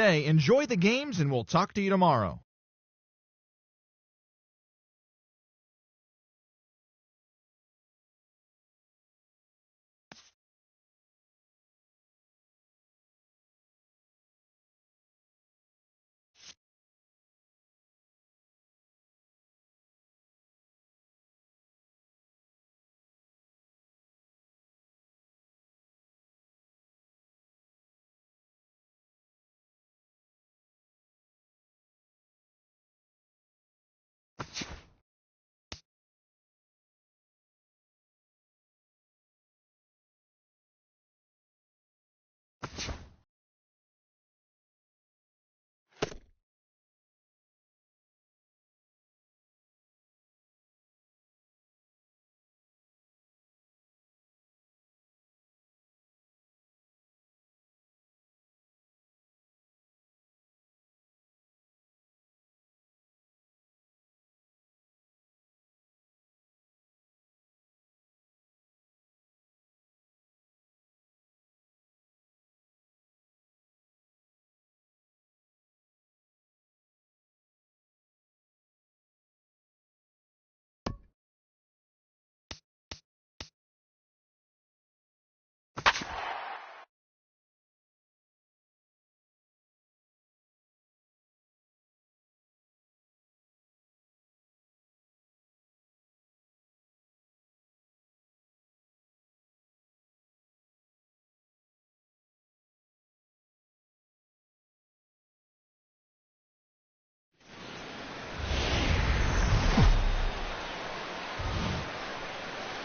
today. Enjoy the games, and we'll talk to you tomorrow.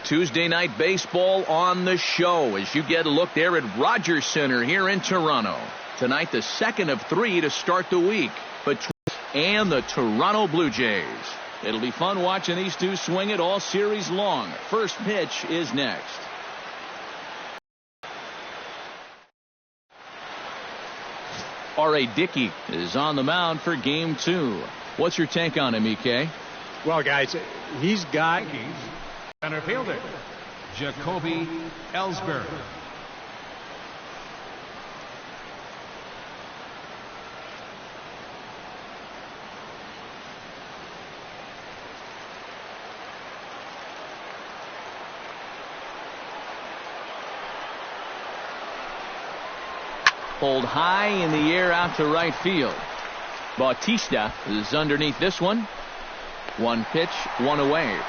Tuesday night baseball on the show as you get a look there at Rogers Center here in Toronto. Tonight, the second of three to start the week between and the Toronto Blue Jays. It'll be fun watching these two swing it all series long. First pitch is next. R.A. Dickey is on the mound for game two. What's your take on him, EK? Well, guys, he's got center fielder JACOBY ELLSBURY. Pulled high in the air out to right field. Bautista is underneath this one. One pitch, one away.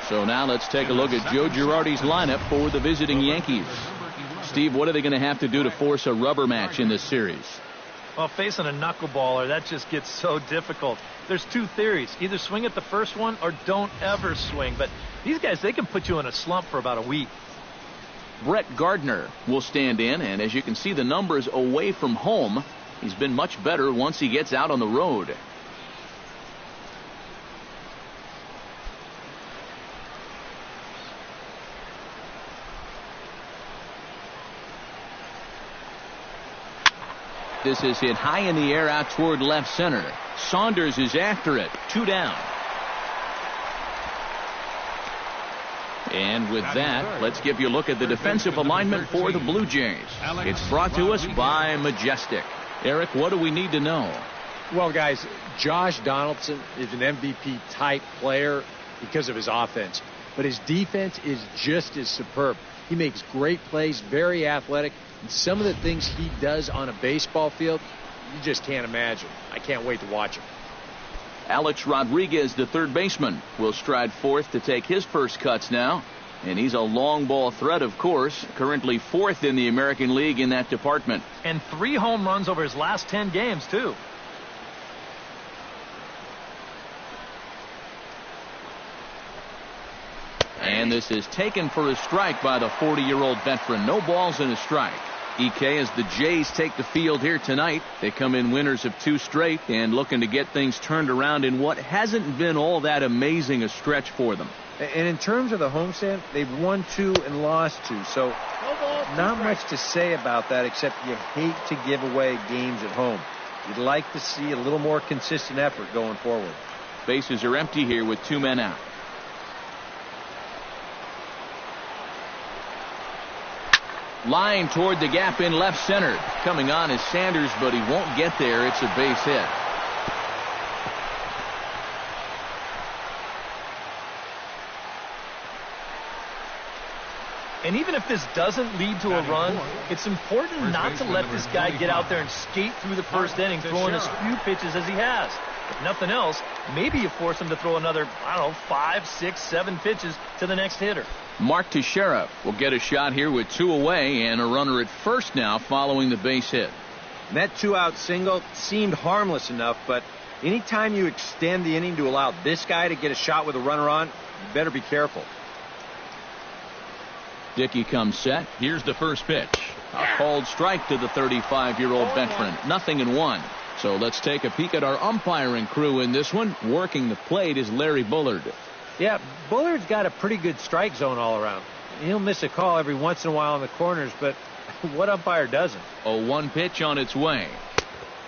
So now let's take a look at Joe Girardi's lineup for the visiting Yankees. Steve, what are they going to have to do to force a rubber match in this series? Well, facing a knuckleballer, that just gets so difficult. There's two theories. Either swing at the first one or don't ever swing. But these guys, they can put you in a slump for about a week. Brett Gardner will stand in, and as you can see the numbers away from home, he's been much better once he gets out on the road. This is hit high in the air out toward left center. Saunders is after it. 2 down. And with that, let's give you a look at the defensive alignment for the Blue Jays. It's brought to us by Majestic. Eric, what do we need to know? Well, guys, Josh Donaldson is an MVP type player because of his offense, but his defense is just as superb. He makes great plays, very athletic, and some of the things he does on a baseball field, you just can't imagine. I can't wait to watch him. Alex Rodriguez, the third baseman, will stride fourth to take his first cuts now. And he's a long ball threat, of course, currently fourth in the American League in that department. And 3 home runs over his last 10 games, too. And this is taken for a strike by the 40-year-old veteran. No balls and a strike. EK, as the Jays take the field here tonight, they come in winners of 2 straight and looking to get things turned around in what hasn't been all that amazing a stretch for them. And in terms of the homestand, they've won 2 and lost 2. So not much to say about that, except you hate to give away games at home. You'd like to see a little more consistent effort going forward. Bases are empty here with 2 men out. Line toward the gap in left center. Coming on is Sanders, but he won't get there. It's a base hit. And even if this doesn't lead to a run, it's important not to let this guy get out there and skate through the first inning, throwing as few pitches as he has. If nothing else, maybe you force him to throw another, 5, 6, 7 pitches to the next hitter. Mark Teixeira will get a shot here with 2 away and a runner at first now following the base hit. And that 2-out single seemed harmless enough, but anytime you extend the inning to allow this guy to get a shot with a runner on, you better be careful. Dickey comes set. Here's the first pitch. A called strike to the 35-year-old veteran. 0-1. So let's take a peek at our umpiring crew in this one. Working the plate is Larry Bullard. Yeah, Bullard's got a pretty good strike zone all around. He'll miss a call every once in a while in the corners, but what umpire doesn't? 0-1 pitch on its way.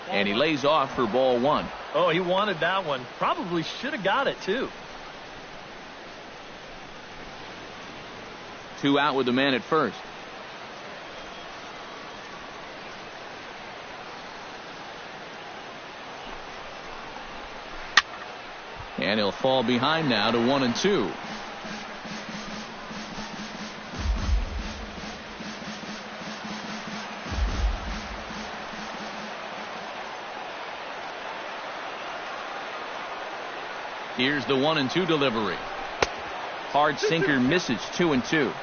And he lays off for ball 1. Oh, he wanted that one. Probably should have got it, too. 2 out with the man at first. And he'll fall behind now to 1-2. Here's the 1-2 delivery. Hard sinker misses. 2-2.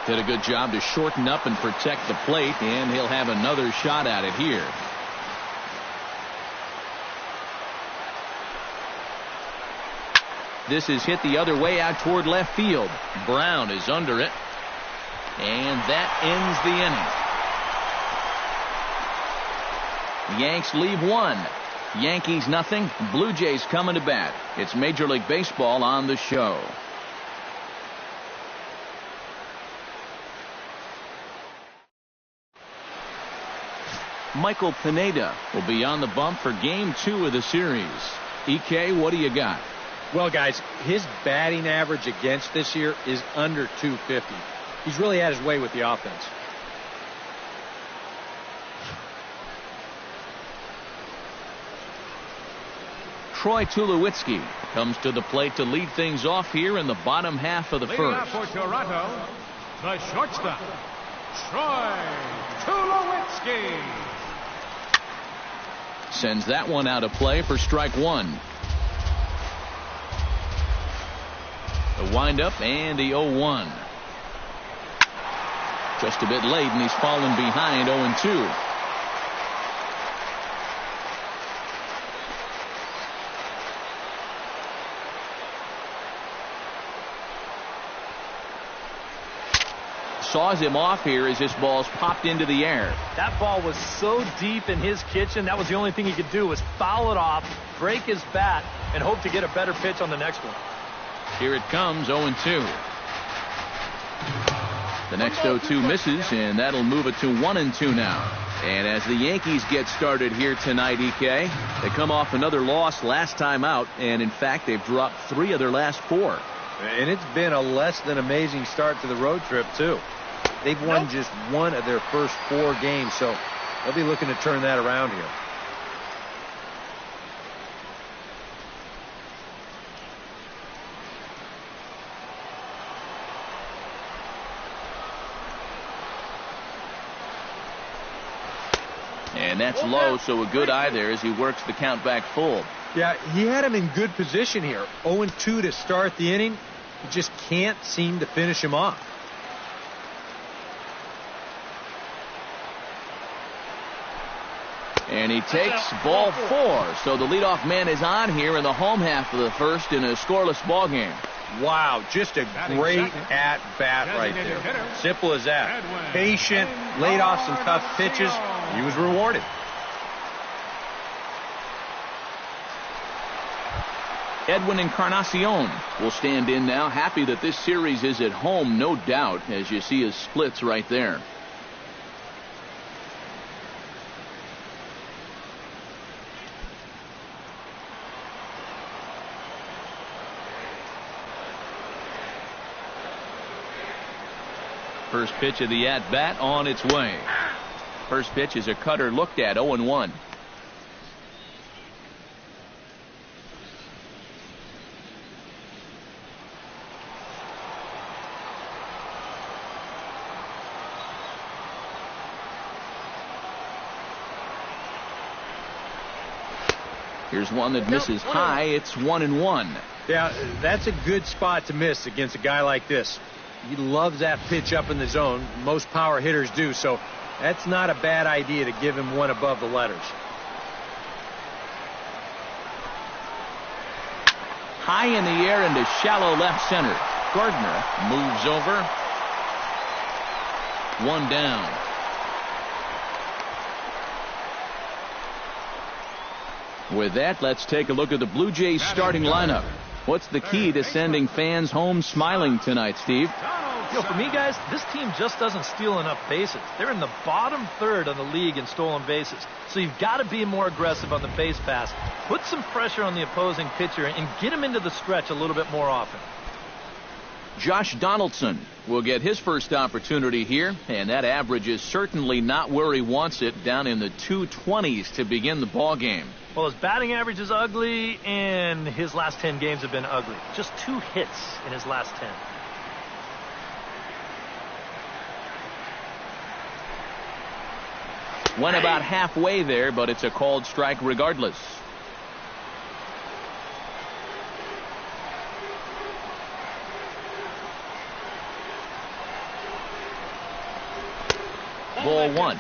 Did a good job to shorten up and protect the plate, and he'll have another shot at it here. This is hit the other way out toward left field. Brown is under it, and that ends the inning. The Yanks leave 1. Yankees nothing. Blue Jays coming to bat. It's Major League Baseball on the show. Michael Pineda will be on the bump for game 2 of the series. EK, what do you got? Well, guys, his batting average against this year is under 250. He's really had his way with the offense. Troy Tulowitzki comes to the plate to lead things off here in the bottom half of the first. For Toronto, the shortstop, Troy Tulowitzki. Sends that one out of play for strike 1. The windup and the 0-1. Just a bit late, and he's fallen behind 0-2. Saws him off here as this ball's popped into the air. That ball was so deep in his kitchen, that was the only thing he could do was foul it off, break his bat, and hope to get a better pitch on the next one. Here it comes, 0-2. The next 0-2 misses, and that'll move it to 1-2 now. And as the Yankees get started here tonight, EK, they come off another loss last time out, and in fact, they've dropped 3 of their last 4. And it's been a less than amazing start to the road trip, too. They've won just 1 of their first 4 games, so they'll be looking to turn that around here. And that's low, so a good eye there as he works the count back full. Yeah, he had him in good position here. 0-2 to start the inning. He just can't seem to finish him off. And he takes ball 4. So the leadoff man is on here in the home half of the first in a scoreless ball game. Wow, just a great at-bat right there. Simple as that. Patient, laid off some tough pitches. He was rewarded. Edwin Encarnacion will stand in now. Happy that this series is at home, no doubt, as you see his splits right there. First pitch of the at-bat on its way. First pitch is a cutter looked at, 0-1. Here's one that misses high. It's 1-1. Yeah, that's a good spot to miss against a guy like this. He loves that pitch up in the zone. Most power hitters do, so that's not a bad idea to give him one above the letters. High in the air into shallow left center. Gardner moves over. One down. With that, let's take a look at the Blue Jays starting lineup. What's the key to sending fans home smiling tonight, Steve? For me, guys, this team just doesn't steal enough bases. They're in the bottom third of the league in stolen bases. So you've got to be more aggressive on the base pass. Put some pressure on the opposing pitcher and get him into the stretch a little bit more often. Josh Donaldson will get his first opportunity here, and that average is certainly not where he wants it, down in the 220s to begin the ball game. Well, his batting average is ugly, and his last 10 games have been ugly. Just 2 hits in his last 10. Went about halfway there, but it's a called strike regardless. Ball 1.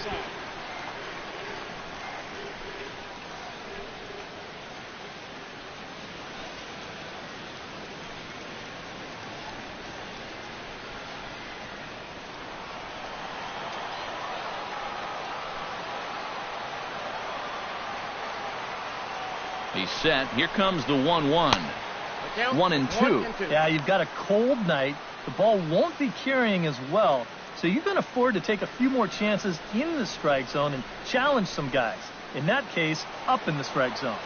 He's set. Here comes the 1-1. 1-2. Yeah, you've got a cold night. The ball won't be carrying as well. So you can afford to take a few more chances in the strike zone and challenge some guys. In that case, up in the strike zone.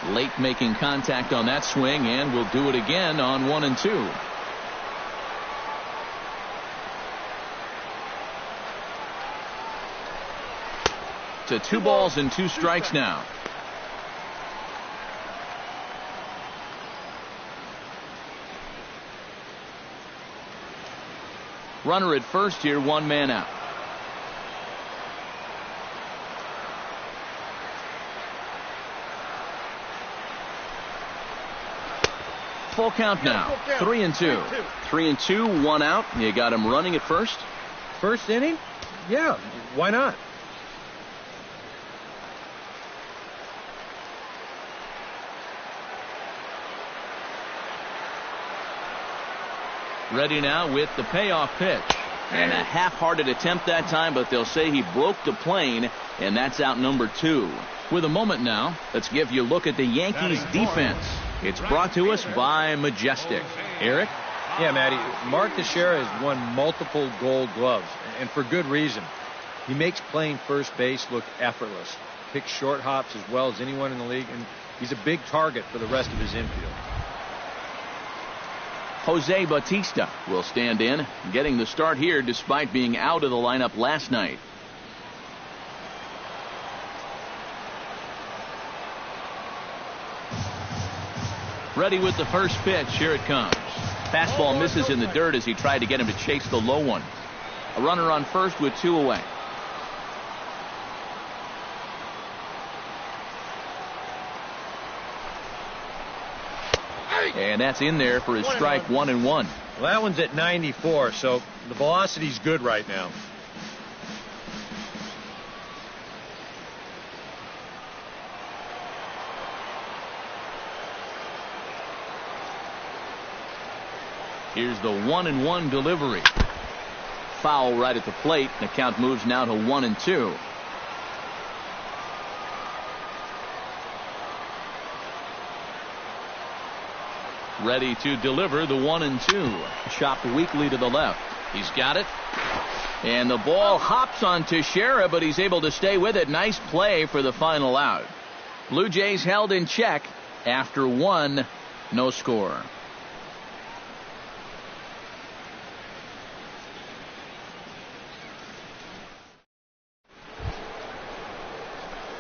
Late making contact on that swing, and will do it again on 1-2. To 2 balls and 2 strikes now. Runner at first here, 1 man out. Full count now. 3-2. 3-2, 1 out. You got him running at first. First inning? Yeah, why not? Ready now with the payoff pitch. And a half-hearted attempt that time, but they'll say he broke the plane, and that's out number 2. With a moment now, let's give you a look at the Yankees defense. It's brought to us by Majestic. Eric? Yeah, Matty, Mark Teixeira has won multiple gold gloves, and for good reason. He makes playing first base look effortless. Picks short hops as well as anyone in the league, and he's a big target for the rest of his infield. Jose Bautista will stand in, getting the start here despite being out of the lineup last night. Ready with the first pitch. Here it comes. Fastball misses in the dirt as he tried to get him to chase the low one. A runner on first with 2 away. And that's in there for his strike, 1-1. Well, that one's at 94, so the velocity's good right now. Here's the 1-1 delivery. Foul right at the plate. The count moves now to 1-2. Ready to deliver the 1-2. Chopped weakly to the left. He's got it. And the ball hops on Teixeira, but he's able to stay with it. Nice play for the final out. Blue Jays held in check after 1, no score.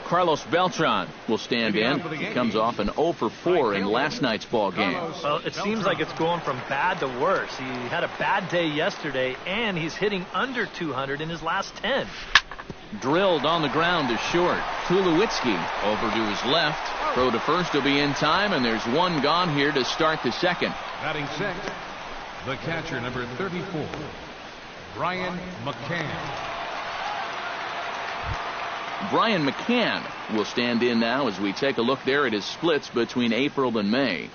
Carlos Beltran will stand in. He comes off an 0 for 4 in last night's ball game. Well, it seems like it's going from bad to worse. He had a bad day yesterday, and he's hitting under 200 in his last 10. Drilled on the ground to short. Tulowitzki over to his left. Throw to first will be in time, and there's one gone here to start the second. Batting sixth, the catcher, number 34, Brian McCann. Brian McCann will stand in now as we take a look there at his splits between April and May.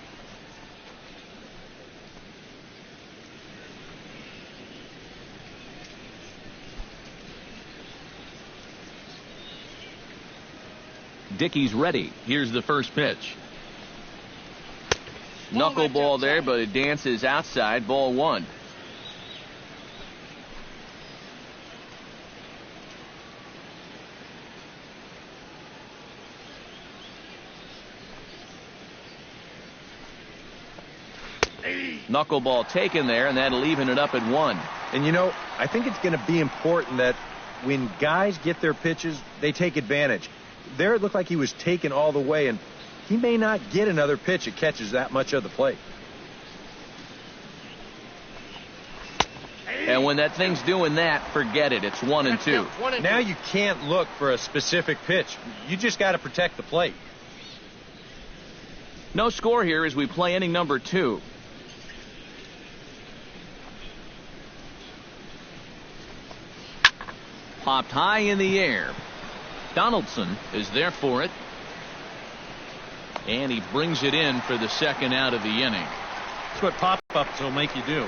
Dickey's ready. Here's the first pitch. Knuckleball there, but it dances outside. Ball 1. Knuckleball taken there, and that'll even it up at 1. And you know, I think it's going to be important that when guys get their pitches, they take advantage. There it looked like he was taken all the way, and he may not get another pitch that catches that much of the plate. And when that thing's doing that, forget it. It's 1 and 2. Now you can't look for a specific pitch. You just got to protect the plate. No score here as we play inning number 2. Popped high in the air. Donaldson is there for it. And he brings it in for the second out of the inning. That's what pop-ups will make you do.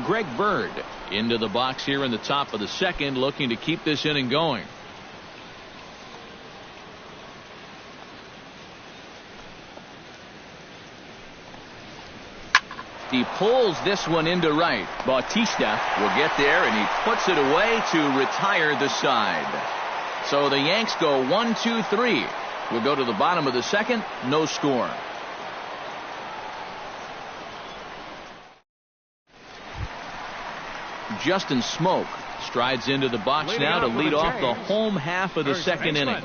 Greg Bird into the box here in the top of the second, looking to keep this inning going. He pulls this one into right. Bautista will get there, and he puts it away to retire the side. So the Yanks go 1-2-3. We'll go to the bottom of the second. No score. Justin Smoke strides into the box now to lead off the home half of the second inning.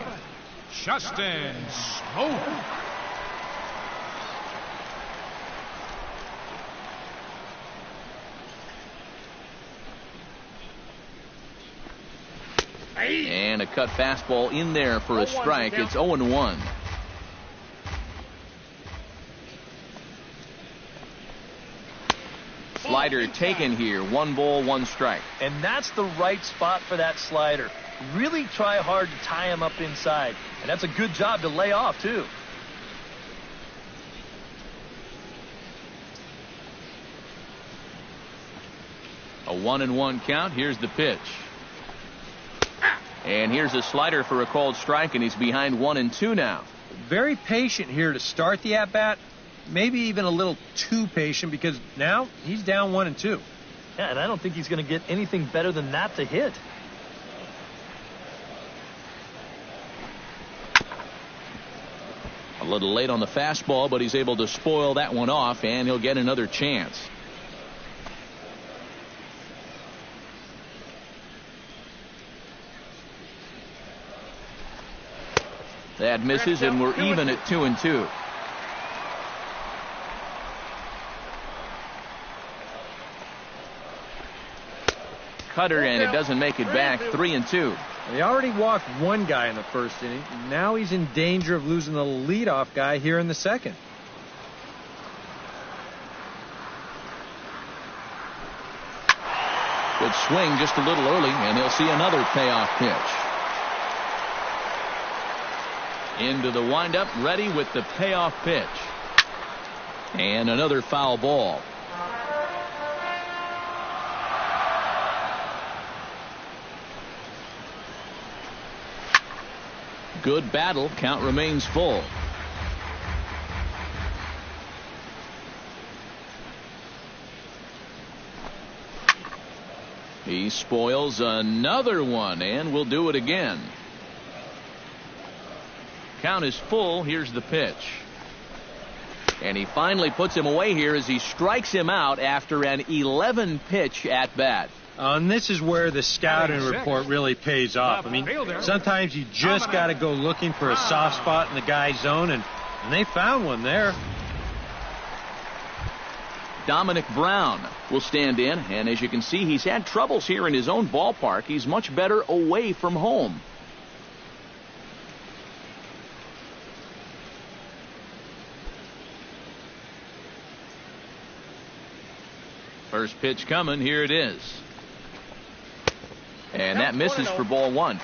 Justin Smoke. And a cut fastball in there for a strike. It's 0-1. Slider taken here. 1 ball, 1 strike. And that's the right spot for that slider. Really try hard to tie him up inside. And that's a good job to lay off, too. A 1-1 count. Here's the pitch. And here's a slider for a called strike, and he's behind 1-2 now. Very patient here to start the at-bat. Maybe even a little too patient, because now he's down 1-2. Yeah, and I don't think he's going to get anything better than that to hit. A little late on the fastball, but he's able to spoil that one off, and he'll get another chance. That misses, and we're even at 2-2. Cutter, and it doesn't make it back. 3-2. They already walked one guy in the first inning. Now he's in danger of losing the leadoff guy here in the second. Good swing just a little early, and he'll see another payoff pitch. Into the windup, ready with the payoff pitch. And another foul ball. Good battle. Count remains full. He spoils another one, and will do it again. Count is full. Here's the pitch. And he finally puts him away here as he strikes him out after an 11-pitch at bat. And this is where the scouting report really pays off. I mean, sometimes you just got to go looking for a soft spot in the guy's zone, and they found one there. Dominic Brown will stand in, and as you can see, he's had troubles here in his own ballpark. He's much better away from home. First pitch coming. Here it is. And that misses for ball one.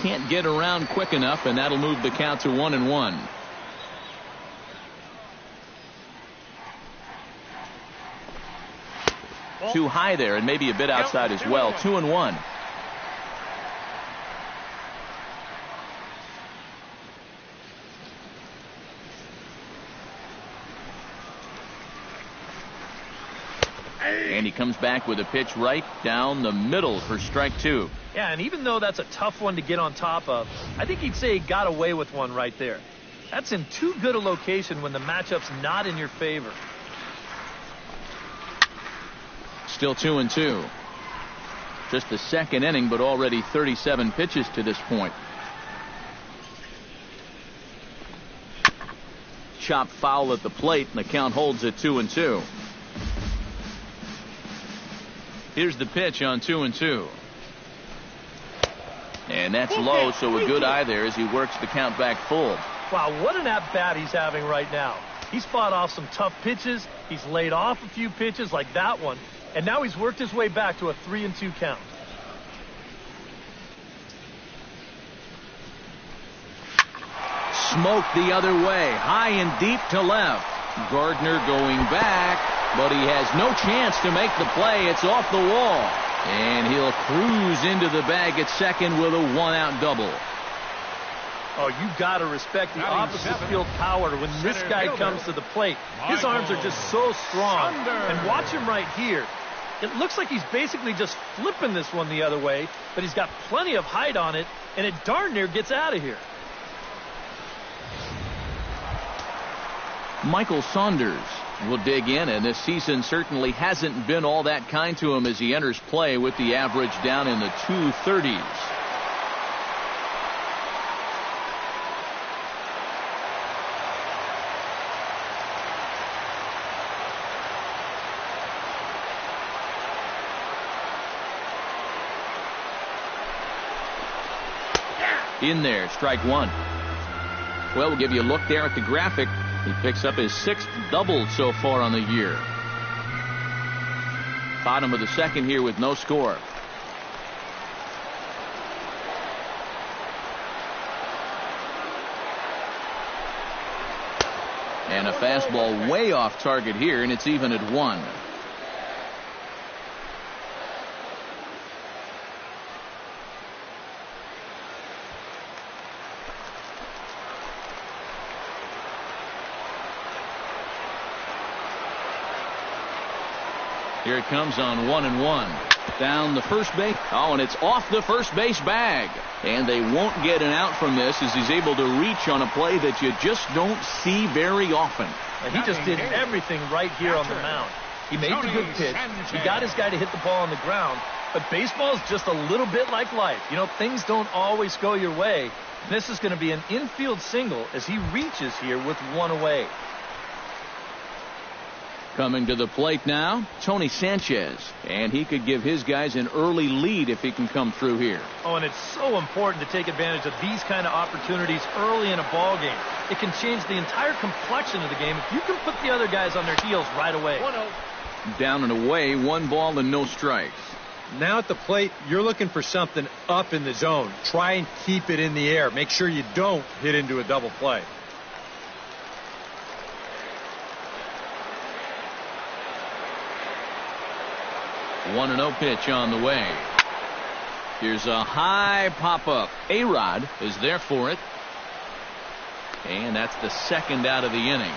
Can't get around quick enough, and that'll move the count to 1-1. Too high there, and maybe a bit outside as well. 2-1. And he comes back with a pitch right down the middle for strike two. Yeah, and even though that's a tough one to get on top of, I think he'd say he got away with one right there. That's in too good a location when the matchup's not in your favor. Still 2-2. Just the second inning, but already 37 pitches to this point. Chop foul at the plate, and the count holds at 2-2. Here's the pitch on 2-2. And that's low, so a good eye there as he works the count back full. Wow, what an at-bat he's having right now. He's fought off some tough pitches. He's laid off a few pitches like that one. And now he's worked his way back to a 3-2 count. Smoke the other way, high and deep to left. Gardner going back, but he has no chance to make the play. It's off the wall. And he'll cruise into the bag at second with a one-out double. Oh, you got to respect the opposite field power when this guy comes to the plate. His arms are just so strong. And watch him right here. It looks like he's basically just flipping this one the other way, but he's got plenty of height on it, and it darn near gets out of here. Michael Saunders will dig in, and this season certainly hasn't been all that kind to him as he enters play with the average down in the 230s. In there, strike one. Well, we'll give you a look there at the graphic. He picks up his 6th double so far on the year. Bottom of the second here with no score. And a fastball way off target here, and it's even at 1. Here it comes on 1-1. Down the first base. Oh, and it's off the first base bag. And they won't get an out from this as he's able to reach on a play that you just don't see very often. And he just did everything right here on the mound. He made the good pitch. He got his guy to hit the ball on the ground. But baseball is just a little bit like life. You know, things don't always go your way. This is going to be an infield single as he reaches here with one away. Coming to the plate now, Tony Sanchez. And he could give his guys an early lead if he can come through here. Oh, and it's so important to take advantage of these kind of opportunities early in a ball game. It can change the entire complexion of the game if you can put the other guys on their heels right away. 1-0. Down and away, 1 ball and no strikes. Now at the plate, you're looking for something up in the zone. Try and keep it in the air. Make sure you don't hit into a double play. One 1-0 pitch on the way. Here's a high pop-up. A-Rod is there for it. And that's the second out of the inning.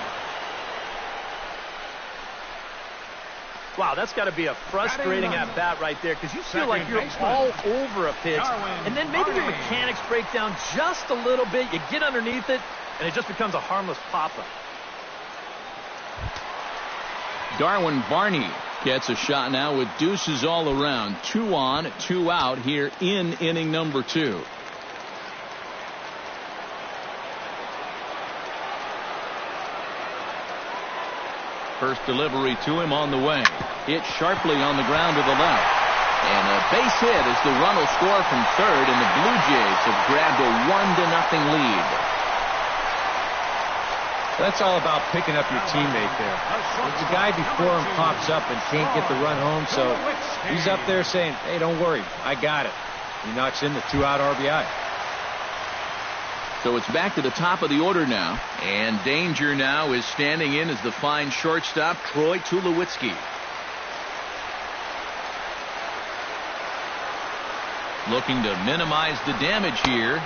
Wow, that's got to be a frustrating at-bat right there, because you feel like you're all over a pitch, and then maybe your mechanics break down just a little bit. You get underneath it, and it just becomes a harmless pop-up. Darwin Barney gets a shot now with deuces all around. 2 on, 2 out here in inning number 2. First delivery to him on the way. Hit sharply on the ground to the left. And a base hit as the run will score from third, and the Blue Jays have grabbed a 1-0 lead. That's all about picking up your teammate there. The guy before him pops up and can't get the run home, so he's up there saying, hey, don't worry, I got it. He knocks in the 2-out RBI. So it's back to the top of the order now, and danger now is standing in as the fine shortstop, Troy Tulowitzki. Looking to minimize the damage here.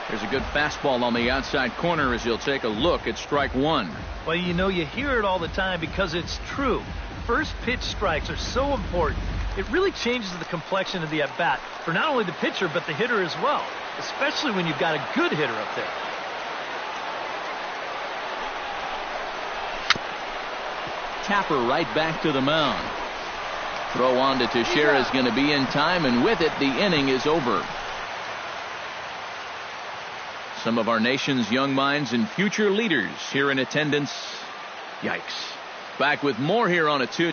There's a good fastball on the outside corner as he'll take a look at strike 1. Well, you know, you hear it all the time because it's true. First pitch strikes are so important. It really changes the complexion of the at-bat for not only the pitcher but the hitter as well, especially when you've got a good hitter up there. Tapper right back to the mound. Throw on to Teixeira is going to be in time, and with it, the inning is over. Some of our nation's young minds and future leaders here in attendance. Yikes. Back with more here on a 2.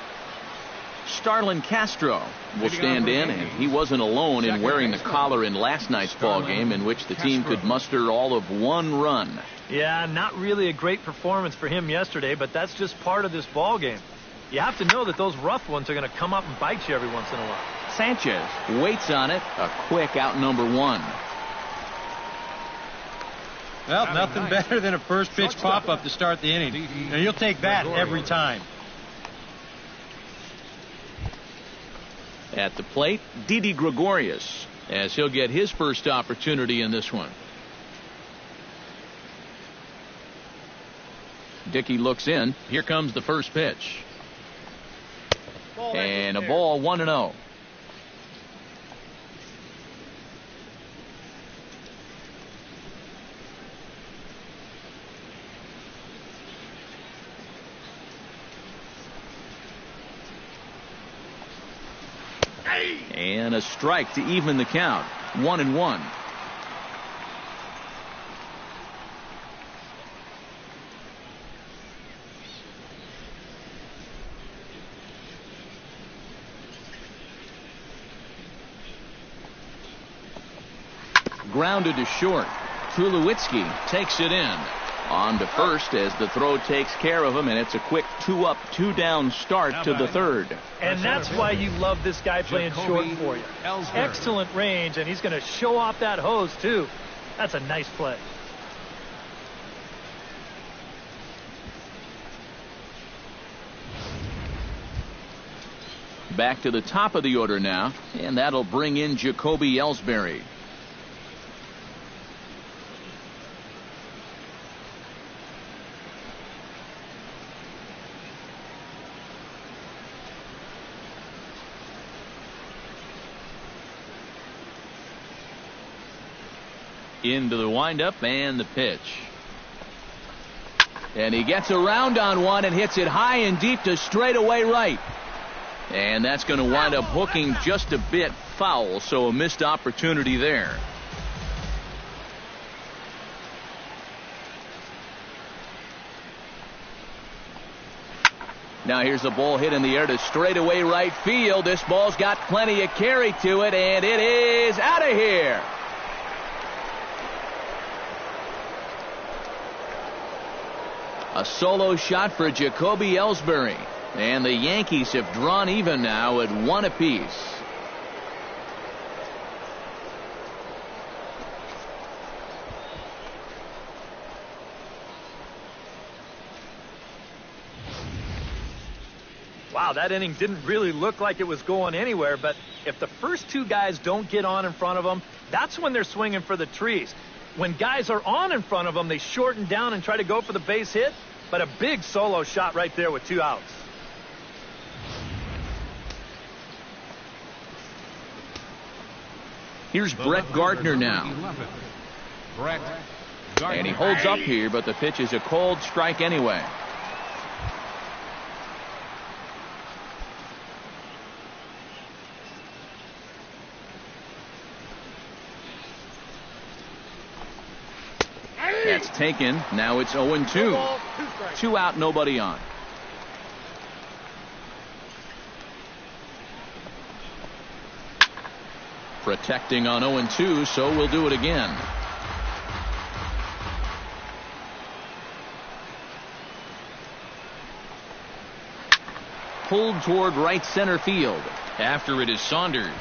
Starlin Castro will stand in, and he wasn't alone in wearing the collar in last night's ball game, in which the team could muster all of 1 run. Yeah, not really a great performance for him yesterday, but that's just part of this ball game. You have to know that those rough ones are going to come up and bite you every once in a while. Sanchez waits on it. A quick out number 1. Well, nothing better than a first pitch pop-up to start the inning. Now, you'll take that every time. At the plate, Didi Gregorius, as he'll get his first opportunity in this one. Dickey looks in. Here comes the first pitch. And a ball, 1-0. And a strike to even the count. 1-1. Grounded to short. Tulowitzki takes it in. On to first as the throw takes care of him, and it's a quick 2-up, 2-down start to the third. And that's why you love this guy playing short for you. Excellent range, and he's going to show off that hose, too. That's a nice play. Back to the top of the order now, and that'll bring in Jacoby ELLSBURY. Into the windup and the pitch. And he gets around on one and hits it high and deep to straightaway right. And that's going to wind up hooking just a bit foul, so a missed opportunity there. Now here's a ball hit in the air to straightaway right field. This ball's got plenty of carry to it, and it is out of here. A solo shot for Jacoby ELLSBURY. And the Yankees have drawn even now at 1 apiece. Wow, that inning didn't really look like it was going anywhere, but if the first two guys don't get on in front of them, that's when they're swinging for the trees. When guys are on in front of them, they shorten down and try to go for the base hit, but a big solo shot right there with 2 outs. Here's Brett Gardner now. 11. Brett Gardner. And he holds up here, but the pitch is a cold strike anyway. That's taken. Now it's 0-2. 2 out, nobody on. Protecting on 0-2, so we'll do it again. Pulled toward right center field. After it is Saunders.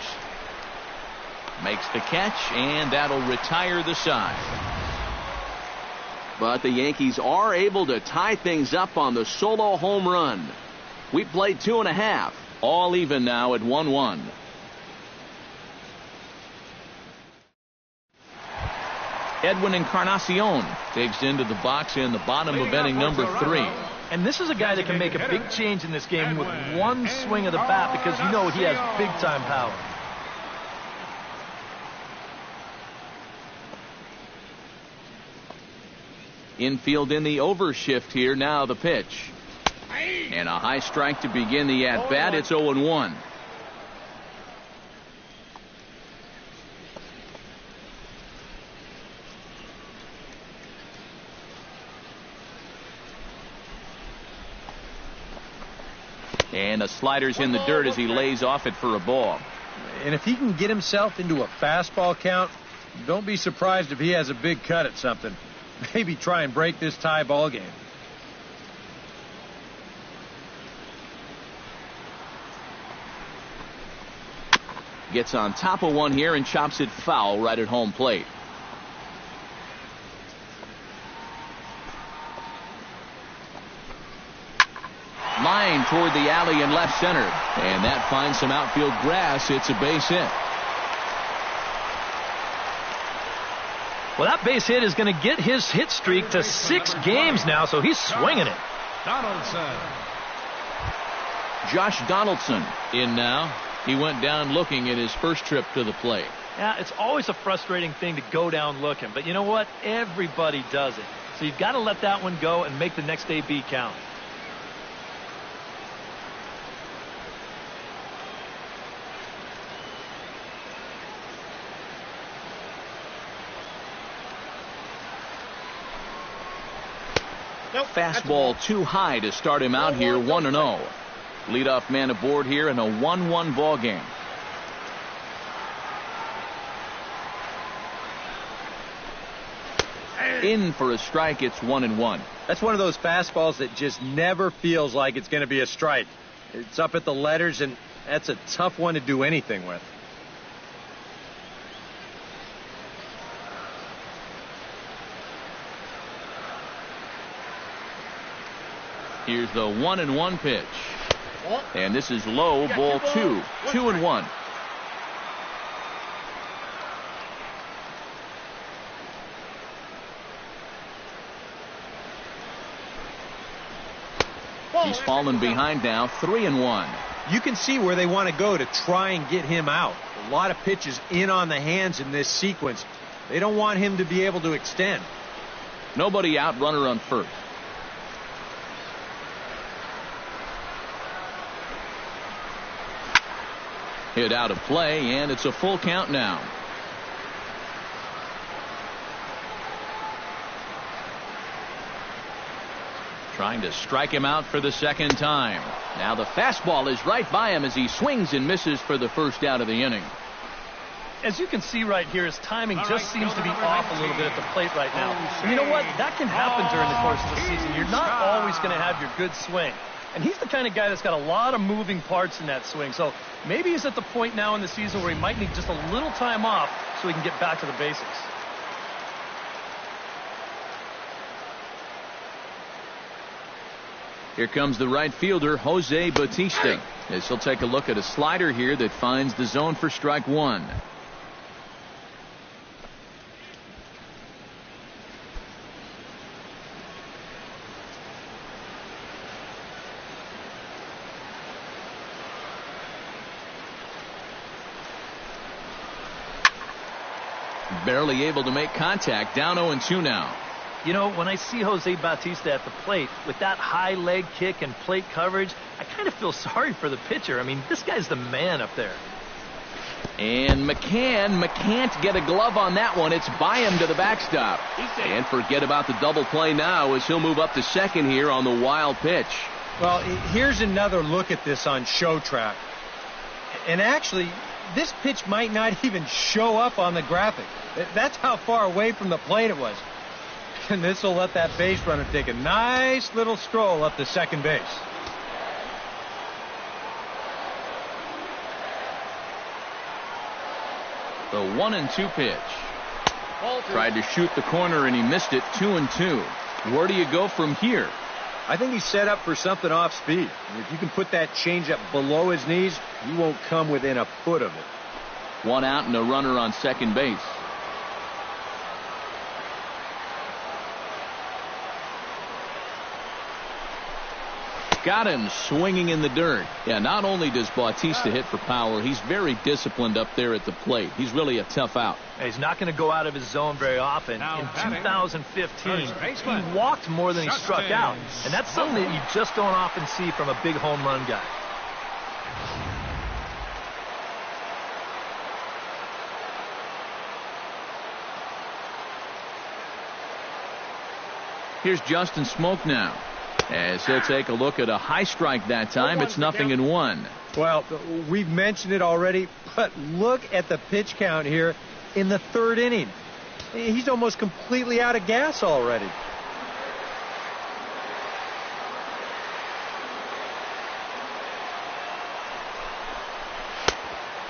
Makes the catch, and that'll retire the side. But the Yankees are able to tie things up on the solo home run. We played 2.5. All even now at 1-1. Edwin Encarnacion takes into the box in the bottom of inning number 3. And this is a guy that can make a big change in this game with one swing of the bat, because you know he has big-time power. Infield in the overshift here. Now the pitch. And a high strike to begin the at-bat. It's 0-1. And the slider's in the dirt as he lays off it for a ball. And if he can get himself into a fastball count, don't be surprised if he has a big cut at something. Maybe try and break this tie ball game. Gets on top of one here and chops it foul right at home plate. Line toward the alley in left center. And that finds some outfield grass. It's a base hit. Well, that base hit is going to get his hit streak to 6 games now, so he's swinging it. Donaldson. Josh Donaldson in now. He went down looking at his first trip to the plate. Yeah, it's always a frustrating thing to go down looking, but you know what? Everybody does it. So you've got to let that one go and make the next AB count. Fastball too high to start him out here. 1-0. Leadoff man aboard here in a 1-1 ball game. In for a strike. It's 1-1. That's one of those fastballs that just never feels like it's going to be a strike. It's up at the letters, and that's a tough one to do anything with. Here's the 1-1 pitch. And this is low, ball 2. 2-1. He's fallen behind now. 3-1. You can see where they want to go to try and get him out. A lot of pitches in on the hands in this sequence. They don't want him to be able to extend. Nobody out, runner on first. Hit out of play, and it's a full count now. Trying to strike him out for the second time. Now the fastball is right by him as he swings and misses for the first out of the inning. As you can see right here, his timing just seems to be off a little bit at the plate right now. And you know what? That can happen during the course of the season. You're not always going to have your good swing. And he's the kind of guy that's got a lot of moving parts in that swing. So maybe he's at the point now in the season where he might need just a little time off so he can get back to the basics. Here comes the right fielder, Jose Bautista, as he'll take a look at a slider here that finds the zone for strike one. Barely able to make contact. Down 0-2 now. You know, when I see Jose Bautista at the plate with that high leg kick and plate coverage, I kind of feel sorry for the pitcher. I mean, this guy's the man up there. And McCann can't get a glove on that one. It's by him to the backstop. And forget about the double play now as he'll move up to second here on the wild pitch. Well, here's another look at this on show track. And actually, this pitch might not even show up on the graphic. That's how far away from the plate it was. And this will let that base runner take a nice little stroll up to second base. The 1-2 pitch. Tried to shoot the corner and he missed it. 2-2. Where do you go from here? I think he's set up for something off speed. If you can put that changeup below his knees, he won't come within a foot of it. One out and a runner on second base. Got him swinging in the dirt. Yeah, not only does Bautista hit for power, he's very disciplined up there at the plate. He's really a tough out. He's not going to go out of his zone very often. In 2015, he walked more than he struck out. And that's something that you just don't often see from a big home run guy. Here's Justin Smoke now, as he'll take a look at a high strike that time. It's 0-1. Well, we've mentioned it already, but look at the pitch count here in the third inning. He's almost completely out of gas already.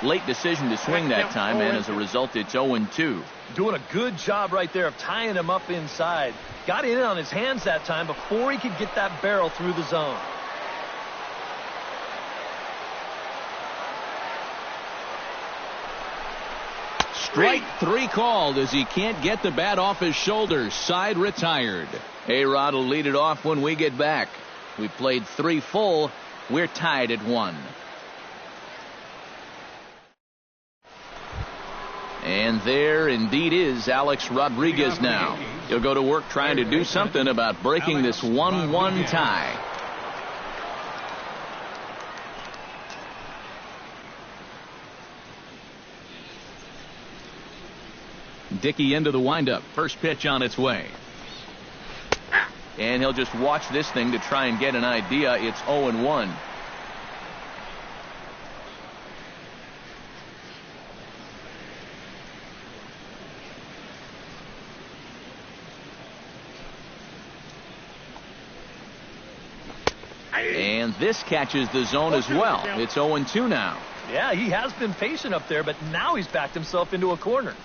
Late decision to swing that time, and as a result, it's 0-2. Doing a good job right there of tying him up inside. Got in on his hands that time before he could get that barrel through the zone. Strike three called as he can't get the bat off his shoulders. Side retired. A-Rod will lead it off when we get back. We played 3 full. We're tied at 1. And there indeed is Alex Rodriguez now. He'll go to work trying to do something about breaking this 1-1 tie. Dickey into the windup. First pitch on its way. And he'll just watch this thing to try and get an idea. It's 0-1. And this catches the zone as well. It's 0-2 now. Yeah, he has been patient up there, but now he's backed himself into a corner.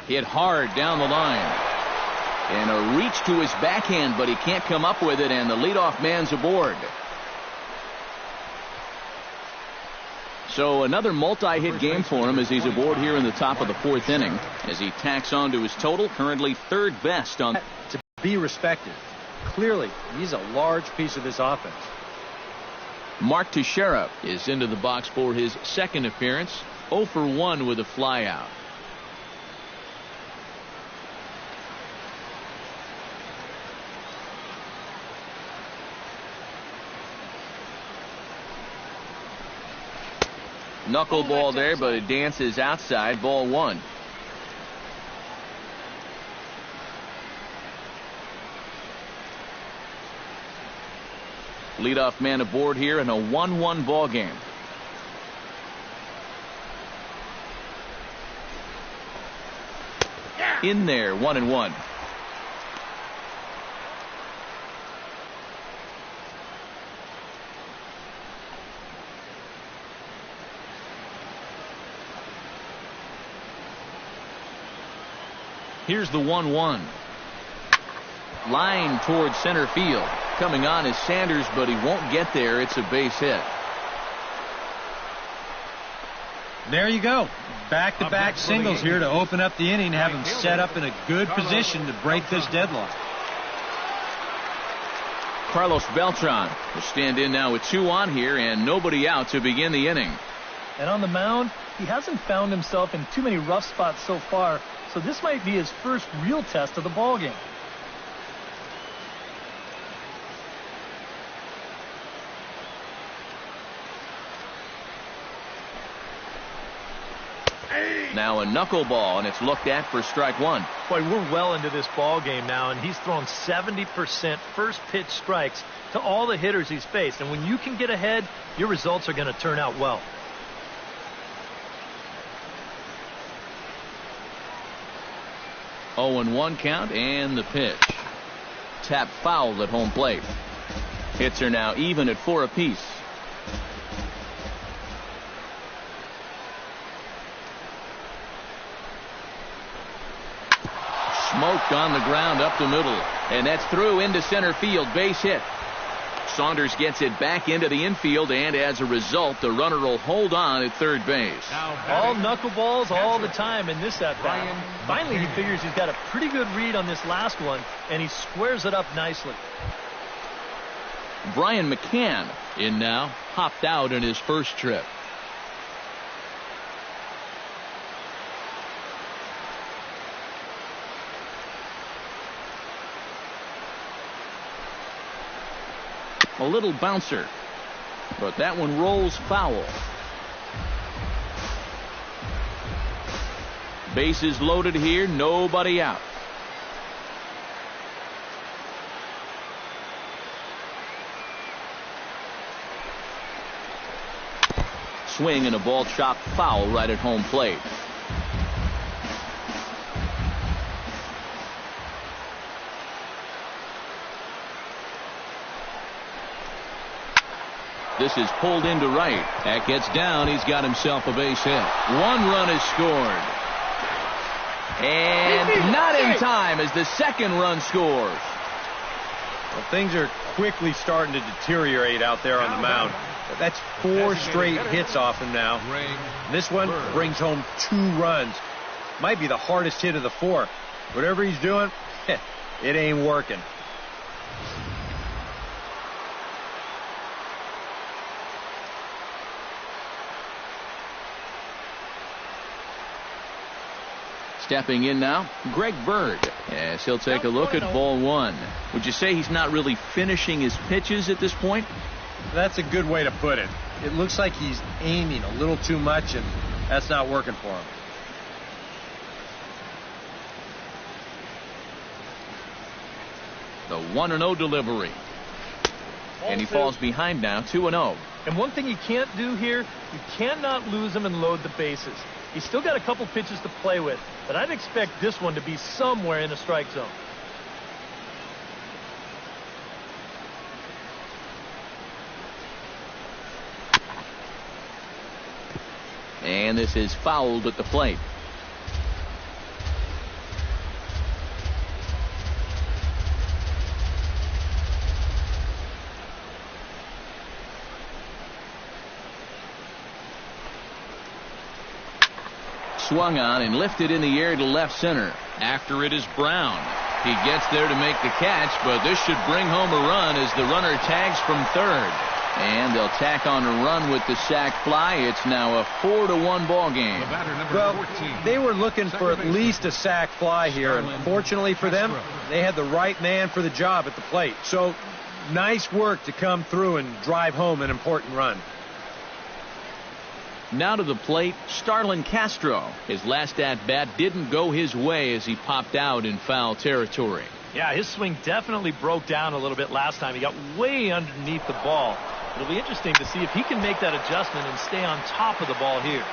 Hit hard down the line. And a reach to his backhand, but he can't come up with it, and the leadoff man's aboard. So another multi-hit game for him as he's aboard here in the top of the 4th inning, as he tacks on to his total, currently 3rd best on. To be respected. Clearly, he's a large piece of this offense. Mark Teixeira is into the box for his 2nd appearance. 0 for 1 with a flyout. Knuckleball there, but it dances outside. Ball 1. Leadoff man aboard here in a 1-1 ball game. In there, 1-1. Here's the 1-1. Line towards center field. Coming on is Sanders, but he won't get there. It's a base hit. There you go. Back-to-back singles here to open up the inning, have him set up in a good position to break this deadlock. Carlos Beltran will stand in now with 2 on here and nobody out to begin the inning. And on the mound, he hasn't found himself in too many rough spots so far, so this might be his first real test of the ballgame. Now a knuckleball, and it's looked at for strike 1. Boy, we're well into this ball game now, and he's thrown 70% first pitch strikes to all the hitters he's faced. And when you can get ahead, your results are going to turn out well. Oh, and 1 count, and the pitch. Tap foul at home plate. Hits are now even at 4 apiece. Smoked on the ground up the middle, and that's through into center field. Base hit. Saunders gets it back into the infield, and as a result, the runner will hold on at third base. All knuckleballs all the time in this at-bat. Finally, he figures he's got a pretty good read on this last one, and he squares it up nicely. Brian McCann in now, hopped out in his first trip. A little bouncer, but that one rolls foul. Bases loaded here, nobody out. Swing and a ball chopped foul right at home plate. This is pulled into right. That gets down. He's got himself a base hit. 1 run is scored. And not in time as the second run scores. Well, things are quickly starting to deteriorate out there on the mound. That's 4 straight hits off him now. This one brings home 2 runs. Might be the hardest hit of the 4. Whatever he's doing, it ain't working. Stepping in now, Greg Bird, as he'll take a look at ball 1. Would you say he's not really finishing his pitches at this point? That's a good way to put it. It looks like he's aiming a little too much, and that's not working for him. The 1-0 delivery. And he falls behind now, 2-0. And one thing you can't do here, you cannot lose him and load the bases. He's still got a couple pitches to play with, but I'd expect this one to be somewhere in the strike zone. And this is fouled at the plate. Swung on and lifted in the air to left center. After it is Brown. He gets there to make the catch, but this should bring home a run as the runner tags from third. And they'll tack on a run with the sac fly. It's now a 4-1 ball game. Well, they were looking for at least a sac fly here, and fortunately for them, they had the right man for the job at the plate. So nice work to come through and drive home an important run. Now to the plate, Starlin Castro. His last at-bat didn't go his way as he popped out in foul territory. Yeah, his swing definitely broke down a little bit last time. He got way underneath the ball. It'll be interesting to see if he can make that adjustment and stay on top of the ball here.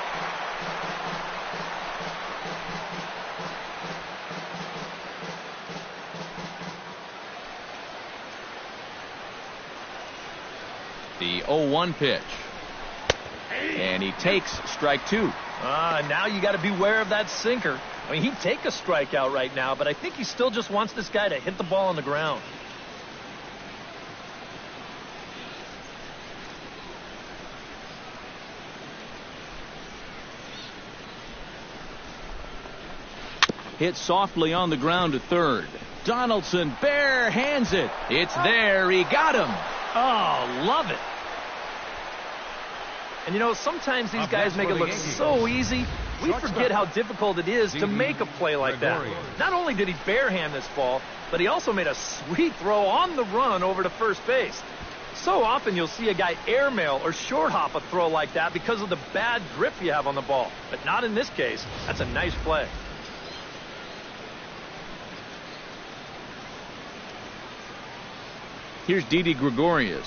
The 0-1 pitch. And he takes strike 2. Now you got to beware of that sinker. I mean, he'd take a strikeout right now, but I think he still just wants this guy to hit the ball on the ground. Hit softly on the ground to third. Donaldson bare hands it. It's there. He got him. Oh, love it. And, you know, sometimes these guys make it look so easy, we forget how difficult it is to make a play like that. Not only did he barehand this ball, but he also made a sweet throw on the run over to first base. So often you'll see a guy airmail or short hop a throw like that because of the bad grip you have on the ball. But not in this case. That's a nice play. Here's Didi Gregorius.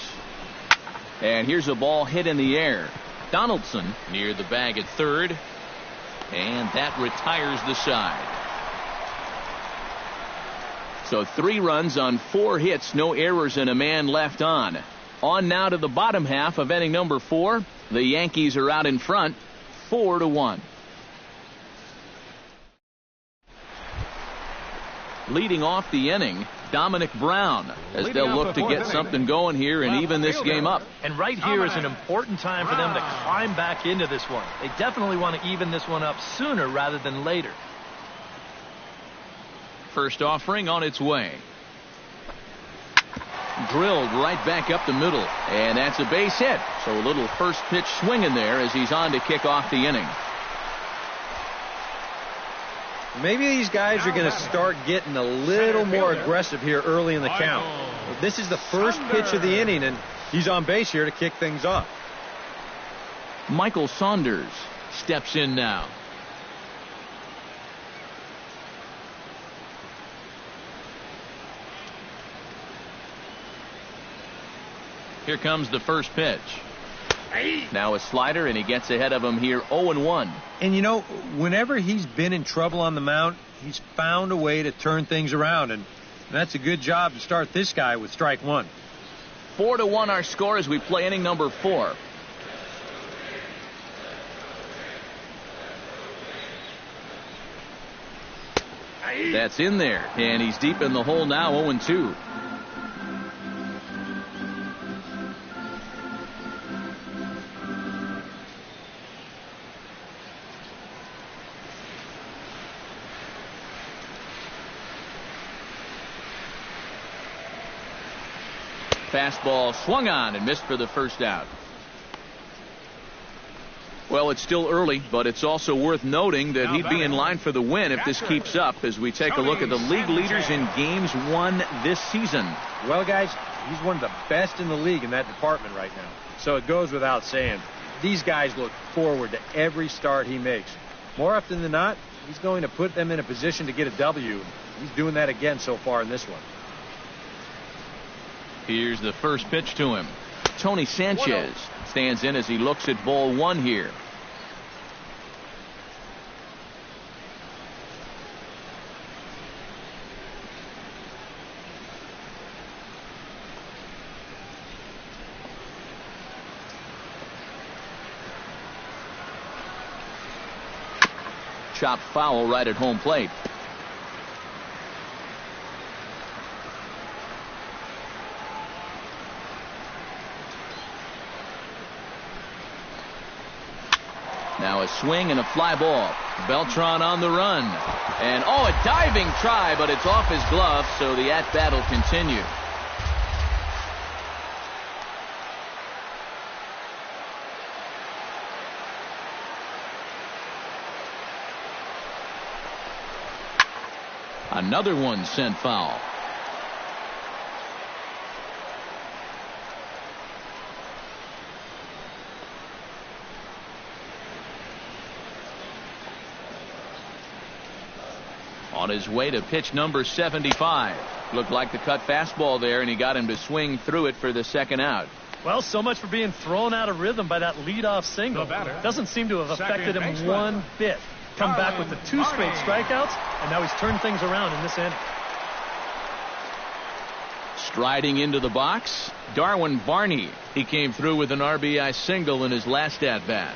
And here's a ball hit in the air. Donaldson near the bag at third. And that retires the side. So 3 runs on 4 hits, no errors, and a man left on. On now to the bottom half of inning number 4. The Yankees are out in front, 4-1. Leading off the inning, Dominic Brown, as they'll look to get something going here and even this game up. And right here is an important time for them to climb back into this one. They definitely want to even this one up sooner rather than later. First offering on its way. Drilled right back up the middle, and that's a base hit. So a little first pitch swinging there as he's on to kick off the inning. Maybe these guys are going to start getting a little more aggressive here early in the count. This is the first pitch of the inning, and he's on base here to kick things off. Michael Saunders steps in now. Here comes the first pitch. Now a slider, and he gets ahead of him here, 0-1. And, you know, whenever he's been in trouble on the mound, he's found a way to turn things around, and that's a good job to start this guy with strike one. 4-1 our score as we play inning number 4. That's in there, and he's deep in the hole now, 0-2. Fastball swung on and missed for the first out. Well, it's still early, but it's also worth noting that he'd be in line for the win if this keeps up as we take a look at the league leaders in games won this season. Well, guys, he's one of the best in the league in that department right now. So it goes without saying, these guys look forward to every start he makes. More often than not, he's going to put them in a position to get a W. He's doing that again so far in this one. Here's the first pitch to him. Tony Sanchez stands in as he looks at ball 1 here. Chopped foul right at home plate. Now a swing and a fly ball. Beltran on the run. And, a diving try, but it's off his glove, so the at-bat will continue. Another one sent foul. On his way to pitch number 75. Looked like the cut fastball there, and he got him to swing through it for the second out. Well, so much for being thrown out of rhythm by that leadoff single. Doesn't seem to have affected him one bit. Come back with the 2 straight strikeouts, and now he's turned things around in this inning. Striding into the box, Darwin Barney. He came through with an RBI single in his last at-bat.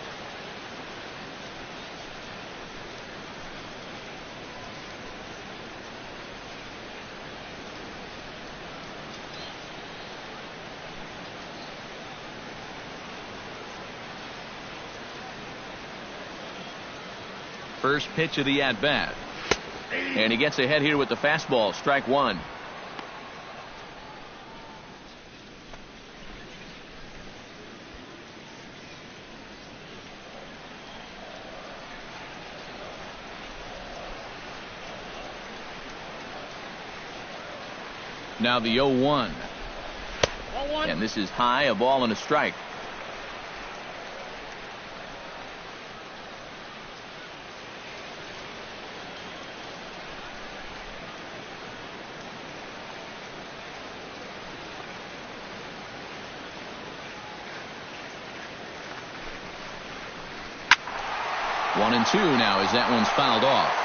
First pitch of the at-bat. And he gets ahead here with the fastball. Strike one. Now the 0-1. And this is high, a ball and a strike. One and two now as that one's fouled off.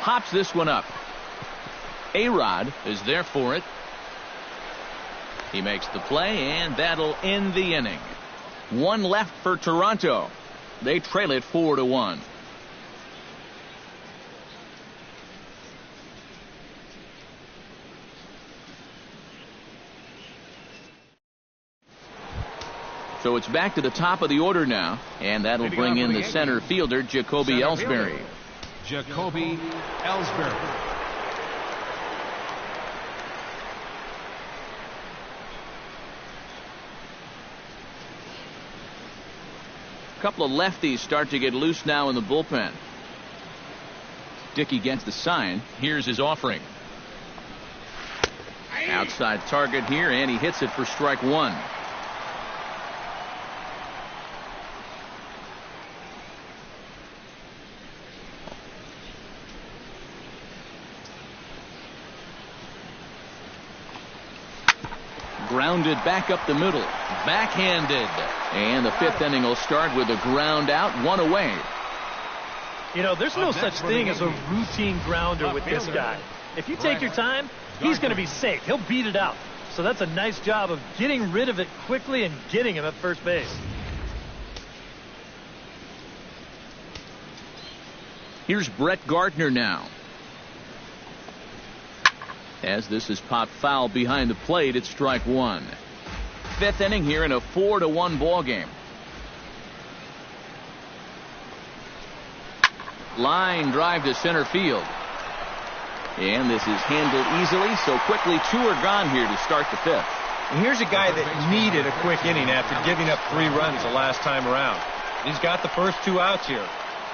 Pops this one up. A-Rod is there for it. He makes the play, and that'll end the inning. One left for Toronto. They trail it 4-1. So it's back to the top of the order now, and that'll bring in the center fielder, Jacoby ELLSBURY. JACOBY ELLSBURY. A couple of lefties start to get loose now in the bullpen. Dickey gets the sign. Here's his offering. Outside target here, and he hits it for strike one. Grounded back up the middle. Backhanded. And the fifth inning will start with a ground out, one away. You know, there's no such thing as a routine grounder with this guy. If you take your time, he's going to be safe. He'll beat it out. So that's a nice job of getting rid of it quickly and getting him at first base. Here's Brett Gardner now. As this is popped foul behind the plate, it's strike one. Fifth inning here in a 4-1 ball game. Line drive to center field. And this is handled easily, so quickly two are gone here to start the fifth. And here's a guy that needed a quick inning after giving up 3 runs the last time around. He's got the first 2 outs here.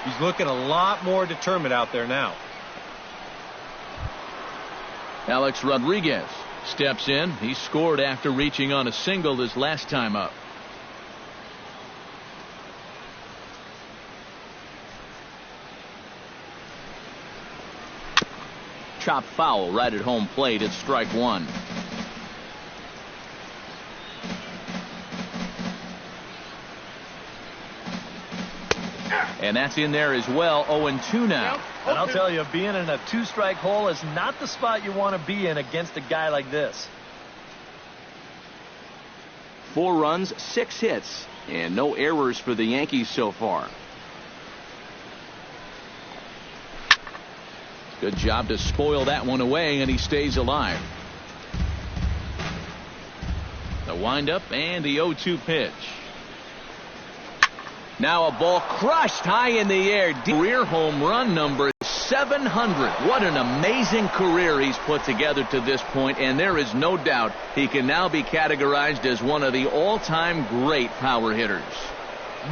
He's looking a lot more determined out there now. Alex Rodriguez steps in. He scored after reaching on a single this last time up. Chopped foul right at home plate. It's strike one. And that's in there as well. 0-2 now. And I'll tell you, being in a 2-strike hole is not the spot you want to be in against a guy like this. 4 runs, 6 hits, and no errors for the Yankees so far. Good job to spoil that one away, and he stays alive. The windup and the 0-2 pitch. Now a ball crushed high in the air. Career home run number 700. What an amazing career he's put together to this point, and there is no doubt he can now be categorized as one of the all-time great power hitters.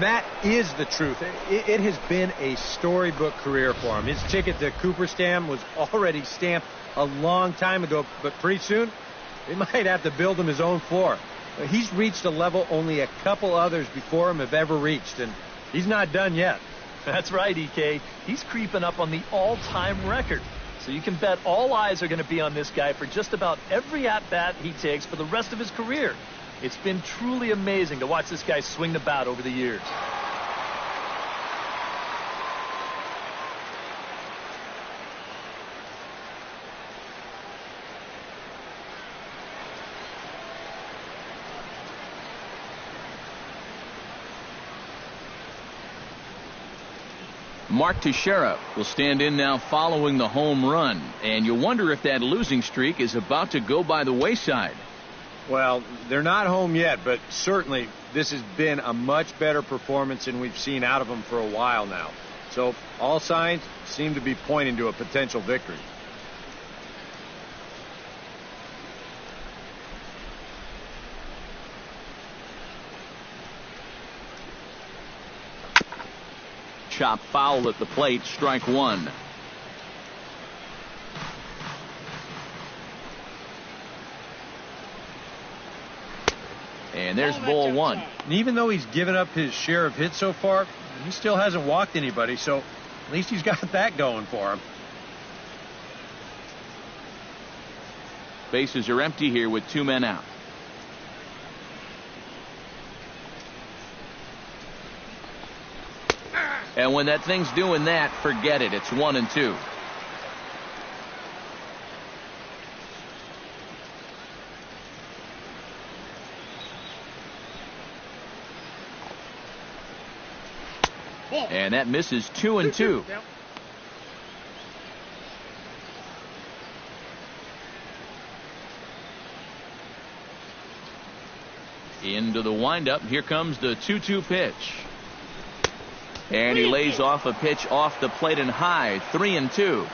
That is the truth. It has been a storybook career for him. His ticket to Cooperstown was already stamped a long time ago, but pretty soon they might have to build him his own floor. He's reached a level only a couple others before him have ever reached, and he's not done yet. That's right, EK. He's creeping up on the all-time record. So you can bet all eyes are going to be on this guy for just about every at-bat he takes for the rest of his career. It's been truly amazing to watch this guy swing the bat over the years. Mark Teixeira will stand in now following the home run, and you wonder if that losing streak is about to go by the wayside. Well, they're not home yet, but certainly this has been a much better performance than we've seen out of them for a while now. So all signs seem to be pointing to a potential victory. Chop foul at the plate, strike one. And there's ball one. And even though he's given up his share of hits so far, he still hasn't walked anybody, so at least he's got that going for him. Bases are empty here with 2 men out. And when that thing's doing that, forget it. It's 1-2. And that misses 2-2. Into the windup. Here comes the 2-2 pitch. And he lays off a pitch off the plate and high. 3-2.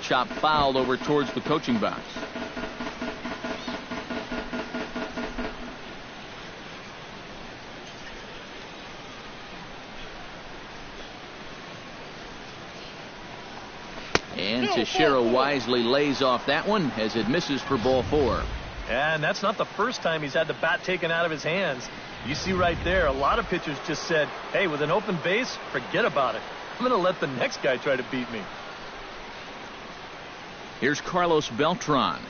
Chop fouled over towards the coaching box. And Teixeira wisely lays off that one as it misses for ball 4. And that's not the first time he's had the bat taken out of his hands. You see right there, a lot of pitchers just said, hey, with an open base, forget about it. I'm going to let the next guy try to beat me. Here's Carlos Beltran.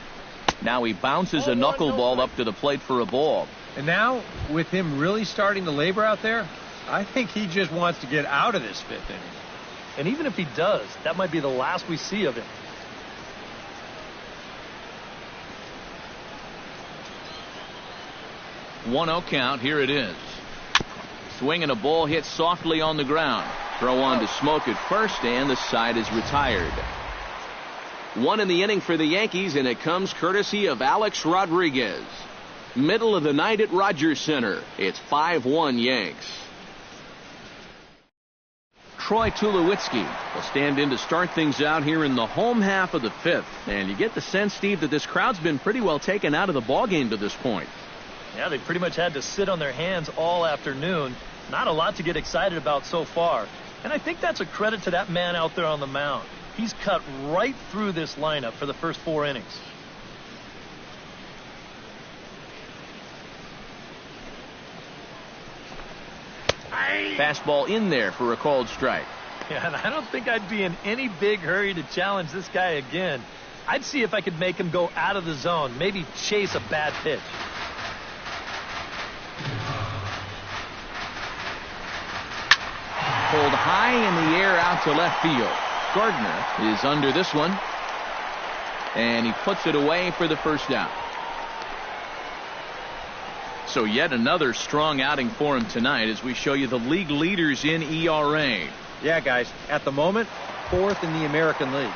Now he bounces a knuckleball up to the plate for a ball. And now, with him really starting to labor out there, I think he just wants to get out of this 5th inning. And even if he does, that might be the last we see of him. One-0 count. Here it is. Swinging a ball hit softly on the ground. Throw on to Smoke at first, and the side is retired. 1 in the inning for the Yankees, and it comes courtesy of Alex Rodriguez. Middle of the night at Rogers Center. It's 5-1 Yanks. Troy Tulowitzki will stand in to start things out here in the home half of the 5th. And you get the sense, Steve, that this crowd's been pretty well taken out of the ballgame to this point. Yeah, they pretty much had to sit on their hands all afternoon. Not a lot to get excited about so far. And I think that's a credit to that man out there on the mound. He's cut right through this lineup for the first 4 innings. Fastball in there for a called strike. Yeah, and I don't think I'd be in any big hurry to challenge this guy again. I'd see if I could make him go out of the zone, maybe chase a bad pitch. Pulled high in the air out to left field. Gardner is under this one, and he puts it away for the first out. So yet another strong outing for him tonight as we show you the league leaders in ERA. Yeah, guys, at the moment, 4th in the American League.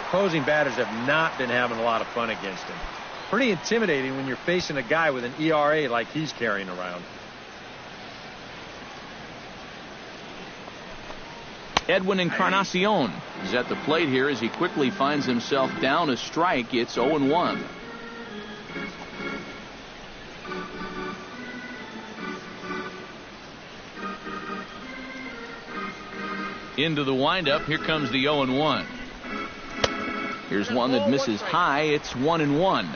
Opposing batters have not been having a lot of fun against him. Pretty intimidating when you're facing a guy with an ERA like he's carrying around. Edwin Encarnacion is at the plate here as he quickly finds himself down a strike. It's 0-1. Into the windup. Here comes the 0-1. Here's one that misses high. It's 1-1.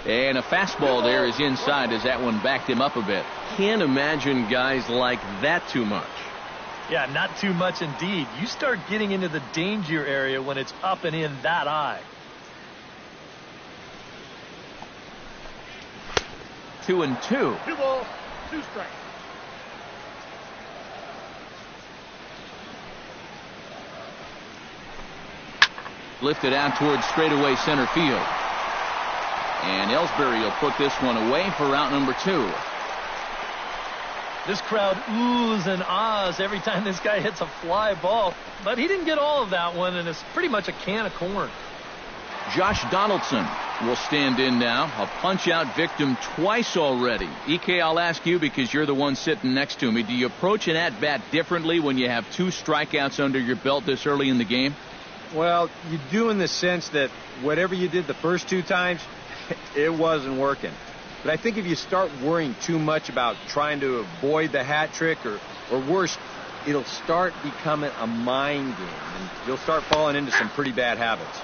And a fastball there is inside as that one backed him up a bit. Can't imagine guys like that too much. Yeah, not too much indeed. You start getting into the danger area when it's up and in that high. 2-2. 2 balls, 2 strikes. lifted out towards straightaway center field. And ELLSBURY will put this one away for out number 2. This crowd oohs and ahs every time this guy hits a fly ball. But he didn't get all of that one, and it's pretty much a can of corn. Josh Donaldson will stand in now. A punch-out victim twice already. EK, I'll ask you because you're the one sitting next to me. Do you approach an at-bat differently when you have 2 strikeouts under your belt this early in the game? Well, you do in the sense that whatever you did the first 2 times, it wasn't working. But I think if you start worrying too much about trying to avoid the hat trick or worse, it'll start becoming a mind game, and you'll start falling into some pretty bad habits.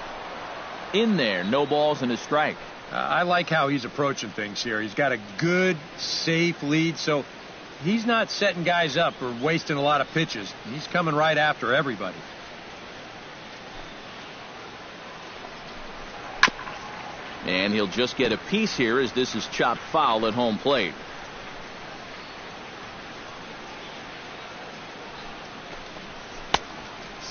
In there, no balls and a strike. I like how he's approaching things here. He's got a good, safe lead, so he's not setting guys up or wasting a lot of pitches. He's coming right after everybody. And he'll just get a piece here as this is chopped foul at home plate.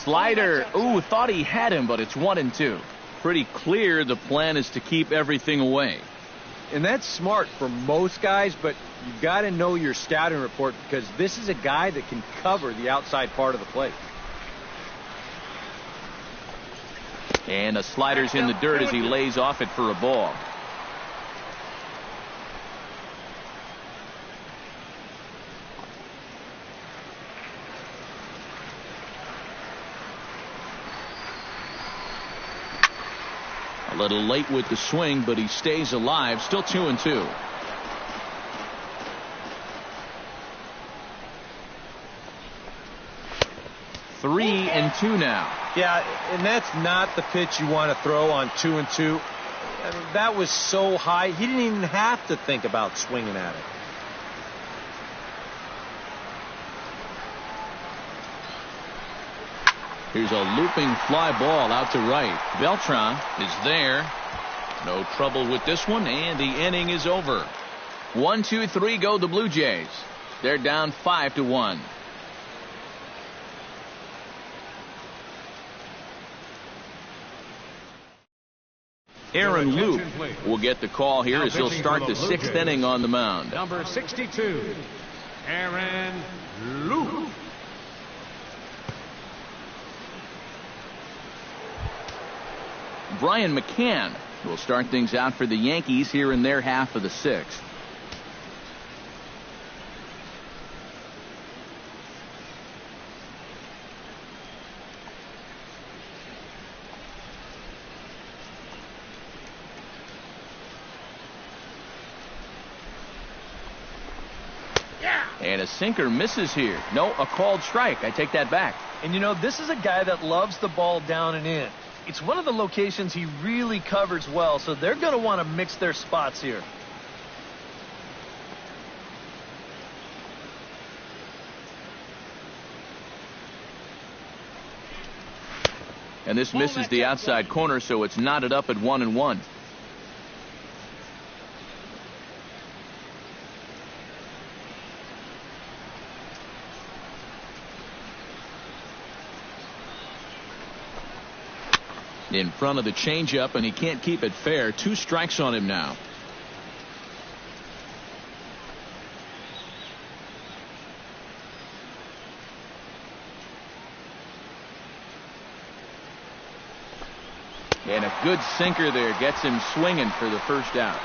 Slider. Ooh, thought he had him, but it's 1-2. Pretty clear the plan is to keep everything away. And that's smart for most guys, but you've got to know your scouting report because this is a guy that can cover the outside part of the plate. And a slider's in the dirt as he lays off it for a ball. A little late with the swing, but he stays alive. Still 2-2. Three and 2 now. Yeah, and that's not the pitch you want to throw on 2-2. I mean, that was so high, he didn't even have to think about swinging at it. Here's a looping fly ball out to right. Beltran is there. No trouble with this one, and the inning is over. 1-2-3 go the Blue Jays. They're down 5-1. Aaron Loup will get the call here as he'll start the 6th inning on the mound. Number 62, Aaron Loup. Brian McCann will start things out for the Yankees here in their half of the 6th. And a sinker misses here. No, a called strike. I take that back. And you know, this is a guy that loves the ball down and in. It's one of the locations he really covers well, so they're going to want to mix their spots here. And this misses the outside corner, so it's knotted up at 1-1. In front of the changeup, and he can't keep it fair. 2 strikes on him now. And a good sinker there gets him swinging for the first out.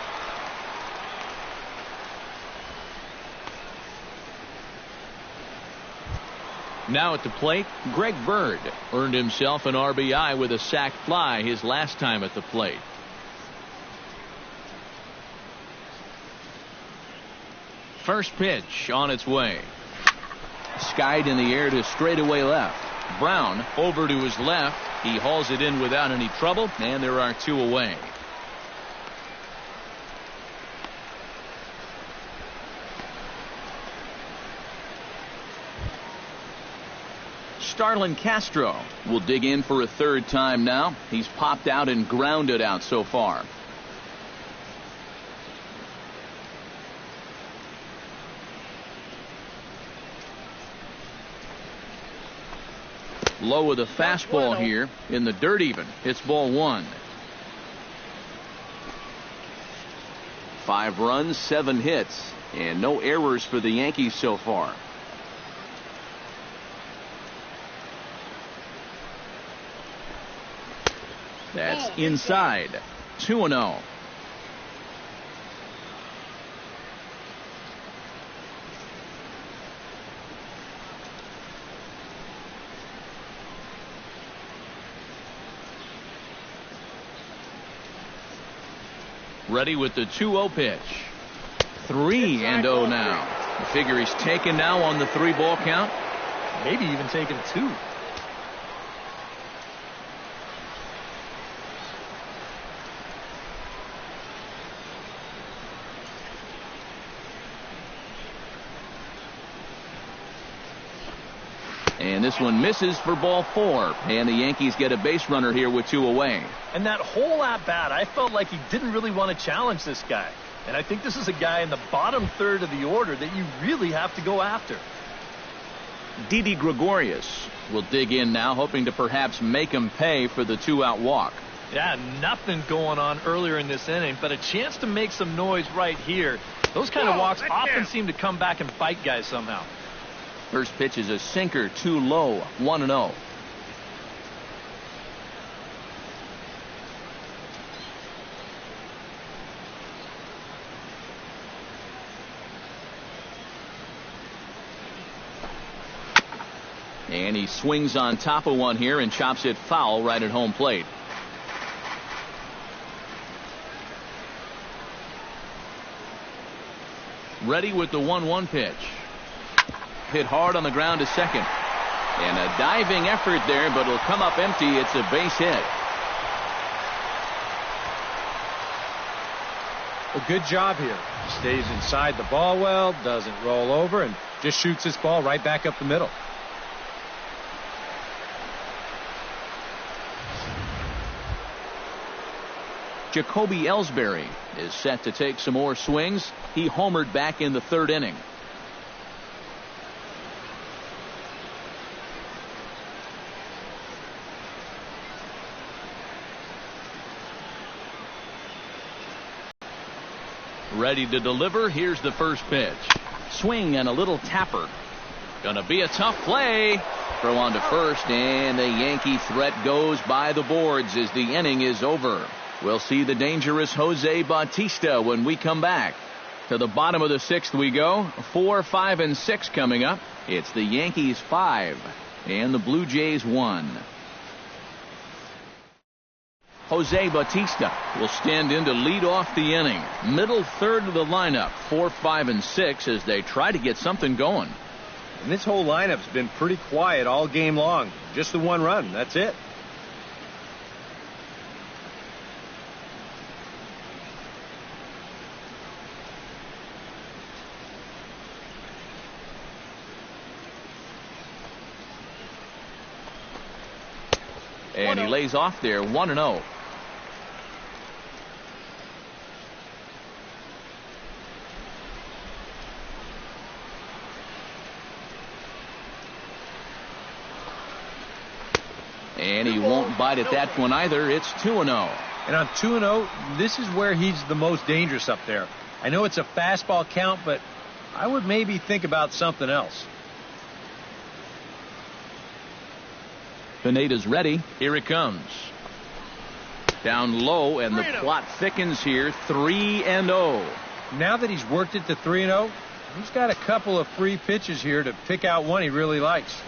Now at the plate, Greg Bird earned himself an RBI with a sac fly his last time at the plate. First pitch on its way. Skied in the air to straightaway left. Brown over to his left. He hauls it in without any trouble, and there are 2 away. Starlin Castro will dig in for a 3rd time now. He's popped out and grounded out so far. Low with a fastball here in the dirt even. It's ball 1. 5 runs, 7 hits, and no errors for the Yankees so far. That's inside. 2-0. Ready with the 2-0 pitch. 3-0 now. You figure he's taken now on the 3-ball count. Maybe even taken 2. And this one misses for ball 4. And the Yankees get a base runner here with 2 away. And that whole at-bat, I felt like he didn't really want to challenge this guy. And I think this is a guy in the bottom third of the order that you really have to go after. Didi Gregorius will dig in now, hoping to perhaps make him pay for the 2-out walk. Yeah, nothing going on earlier in this inning, but a chance to make some noise right here. Those kind of walks often seem to come back and bite guys somehow. First pitch is a sinker, too low, 1-0. And he swings on top of one here and chops it foul right at home plate. Ready with the 1-1 pitch. Hit hard on the ground to second. And a diving effort there, but it'll come up empty. It's a base hit. A good job here. Stays inside the ball well, doesn't roll over, and just shoots this ball right back up the middle. Jacoby ELLSBURY is set to take some more swings. He homered back in the 3rd inning. Ready to deliver. Here's the first pitch. Swing and a little tapper. Gonna be a tough play. Throw on to first, and the Yankee threat goes by the boards as the inning is over. We'll see the dangerous Jose Bautista when we come back. To the bottom of the 6th we go. 4, 5, and 6 coming up. It's the Yankees 5 and the Blue Jays 1. Jose Bautista will stand in to lead off the inning. Middle third of the lineup, 4, 5, and 6 as they try to get something going. And this whole lineup's been pretty quiet all game long. Just the 1 run. That's it. And he lays off there, 1-0. And he won't bite at that one either. It's 2-0. And on 2-0, this is where he's the most dangerous up there. I know it's a fastball count, but I would maybe think about something else. Pineda's ready. Here it comes. Down low, and the plot thickens here. 3-0. Now that he's worked it to 3-0, he's got a couple of free pitches here to pick out one he really likes.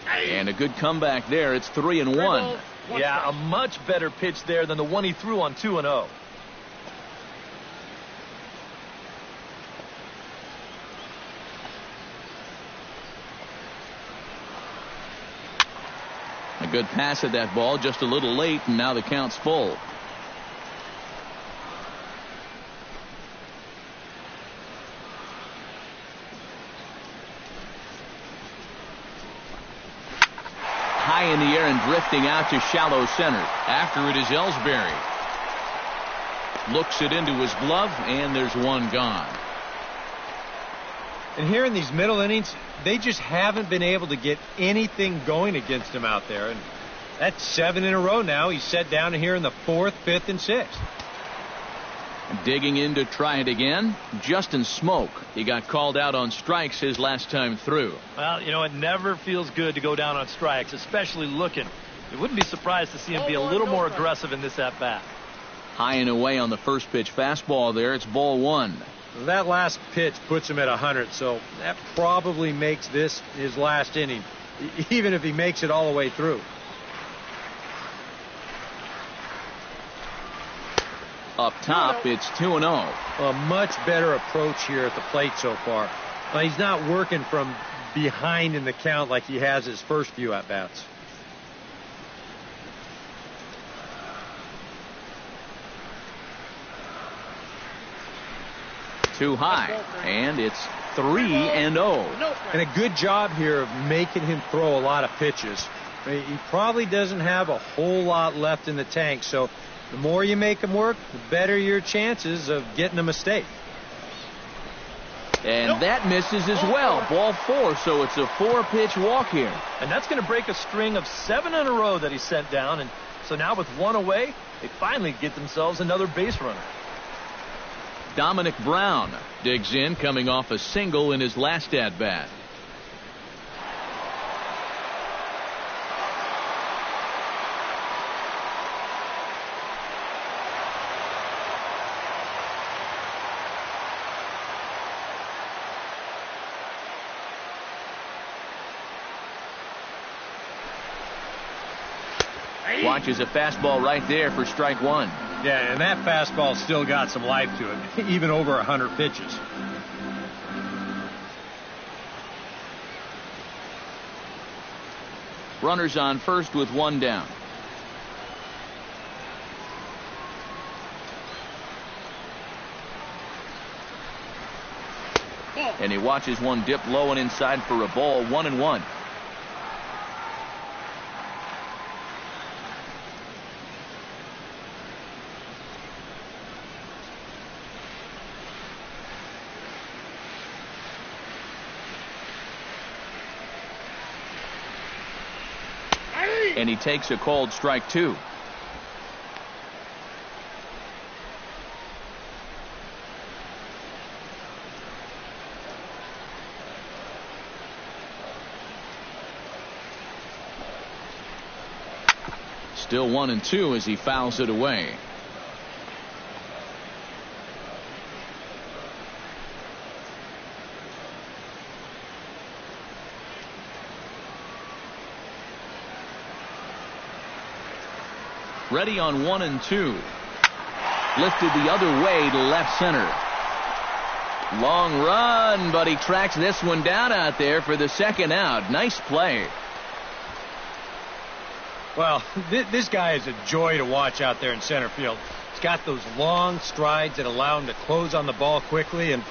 And a good comeback there. It's 3-1. Yeah, a much better pitch there than the one he threw on 2-0. A good pass at that ball, just a little late, and now the count's full. High in the air and drifting out to shallow center. After it is ELLSBURY. Looks it into his glove, and there's one gone. And here in these middle innings, they just haven't been able to get anything going against him out there. And that's 7 in a row now. He's set down here in the 4th, 5th, and 6th. Digging in to try it again, Justin Smoke. He got called out on strikes his last time through. Well, you know, it never feels good to go down on strikes, especially looking. You wouldn't be surprised to see him be a little more aggressive in this at-bat. High and away on the first pitch fastball there. It's ball 1. That last pitch puts him at 100, so that probably makes this his last inning, even if he makes it all the way through. Up top, it's 2-0. A much better approach here at the plate so far. Well, he's not working from behind in the count like he has his first few at-bats. Too high, and it's 3-0. And a good job here of making him throw a lot of pitches. I mean, he probably doesn't have a whole lot left in the tank, so the more you make him work, the better your chances of getting a mistake. And that misses as well. Ball 4, so it's a 4-pitch walk here. And that's going to break a string of 7 in a row that he sent down. And so now with 1 away, they finally get themselves another base runner. Dominic Brown digs in, coming off a single in his last at-bat. Watches a fastball right there for strike 1. Yeah, and that fastball still got some life to it, even over 100 pitches. Runners on first with 1 down. And he watches one dip low and inside for a ball. 1-1. And he takes a called strike 2. Still 1-2 as he fouls it away. Ready on 1-2. Lifted the other way to left center. Long run, but he tracks this one down out there for the second out. Nice play. Well, this guy is a joy to watch out there in center field. He's got those long strides that allow him to close on the ball quickly, and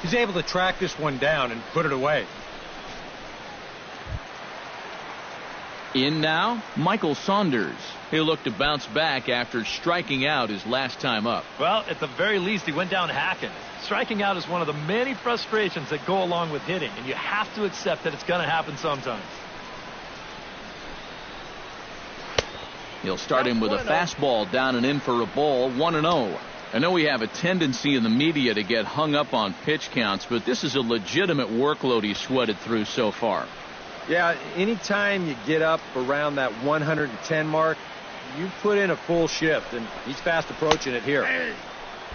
he's able to track this one down and put it away. In now, Michael Saunders. He'll look to bounce back after striking out his last time up. Well, at the very least, he went down hacking. Striking out is one of the many frustrations that go along with hitting, and you have to accept that it's going to happen sometimes. He'll start him with a fastball down and in for a ball. 1-0. I know we have a tendency in the media to get hung up on pitch counts, but this is a legitimate workload he's sweated through so far. Yeah, anytime you get up around that 110 mark, you put in a full shift, and he's fast approaching it here.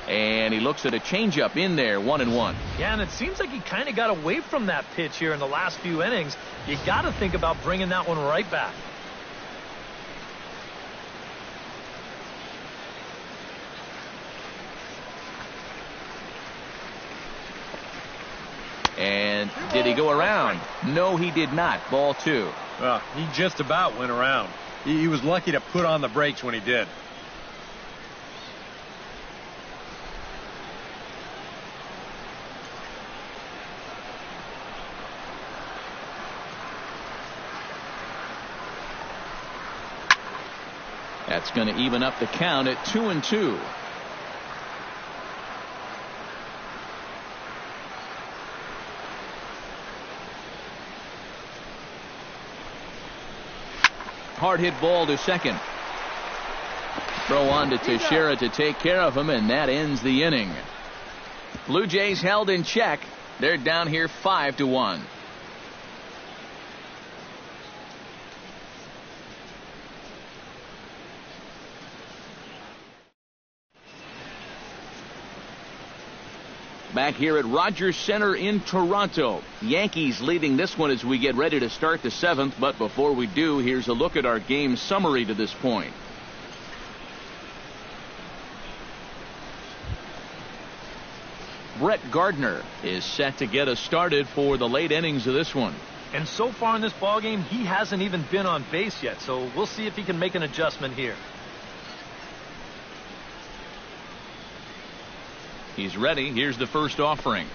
And he looks at a changeup in there. 1-1. Yeah, and it seems like he kind of got away from that pitch here in the last few innings. You got to think about bringing that one right back. And did he go around? No, he did not. Ball 2. He just about went around. He was lucky to put on the brakes when he did. That's going to even up the count at 2-2. Hard hit ball to second. Throw on to TEIXEIRA to take care of him, and that ends the inning. Blue Jays held in check. They're down here 5-1. Back here at Rogers Center in Toronto. Yankees leading this one as we get ready to start the 7th. But before we do, here's a look at our game summary to this point. Brett Gardner is set to get us started for the late innings of this one. And so far in this ballgame, he hasn't even been on base yet. So we'll see if he can make an adjustment here. He's ready. Here's the first offering.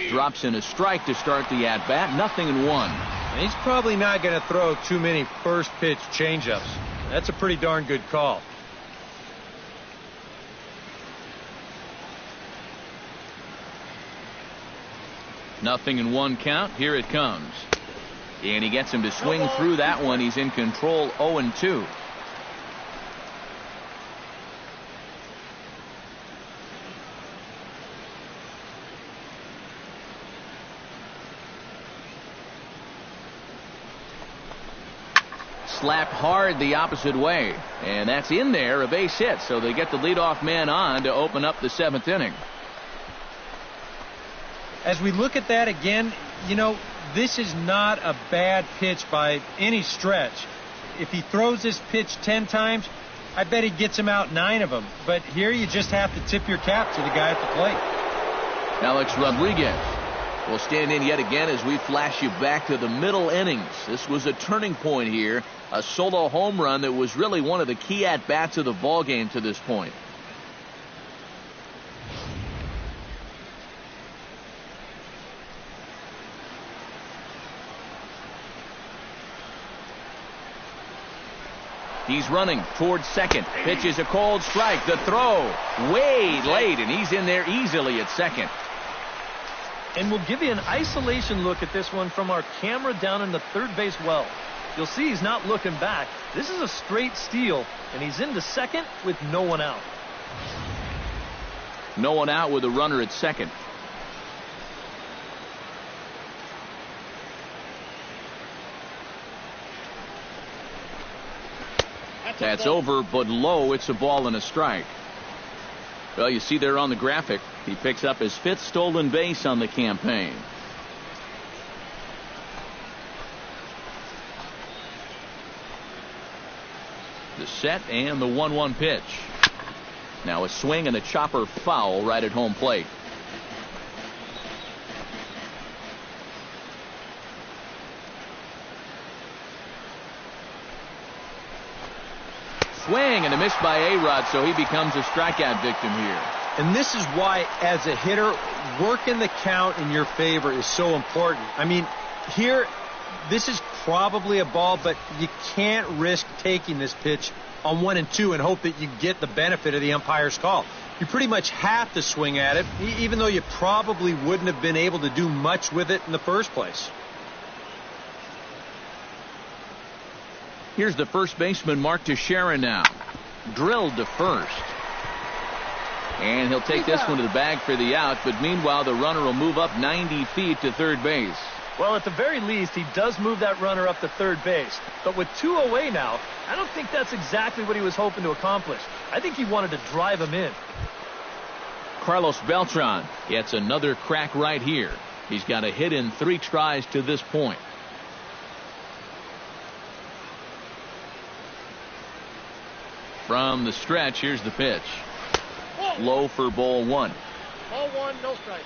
Drops in a strike to start the at-bat. 0-1. And he's probably not going to throw too many first pitch changeups. That's a pretty darn good call. Nothing in 1 count. Here it comes. And he gets him to swing through that one. He's in control. 0-2. Slapped hard the opposite way, and that's in there, a base hit. So they get the leadoff man on to open up the 7th inning. As we look at that again, you know, this is not a bad pitch by any stretch. If he throws this pitch 10 times, I bet he gets him out 9 of them. But here you just have to tip your cap to the guy at the plate. Alex Rodriguez will stand in yet again as we flash you back to the middle innings. This was a turning point here. A solo home run that was really one of the key at-bats of the ball game to this point. He's running towards second. Pitch is a cold strike. The throw way late, and he's in there easily at second. And we'll give you an isolation look at this one from our camera down in the third base well. You'll see he's not looking back. This is a straight steal, and he's into second with no one out. No one out with a runner at second. That's over, but low. It's a ball and a strike. Well, you see there on the graphic, he picks up his 5th stolen base on the campaign. The set and the 1-1 pitch. Now a swing and a chopper foul right at home plate. Swing and a miss by A-Rod, so he becomes a strikeout victim here. And this is why, as a hitter, working the count in your favor is so important. I mean, here, this is probably a ball, but you can't risk taking this pitch on 1 and 2 and hope that you get the benefit of the umpire's call. You pretty much have to swing at it, even though you probably wouldn't have been able to do much with it in the first place. Here's the first baseman, Mark TEIXEIRA now. Drilled to first. And he'll take this one to the bag for the out, but meanwhile the runner will move up 90 feet to third base. Well, at the very least, he does move that runner up to third base. But with 2 away now, I don't think that's exactly what he was hoping to accomplish. I think he wanted to drive him in. Carlos Beltran gets another crack right here. He's got a hit in 3 tries to this point. From the stretch, here's the pitch. Low for ball 1. Ball 1, no strike.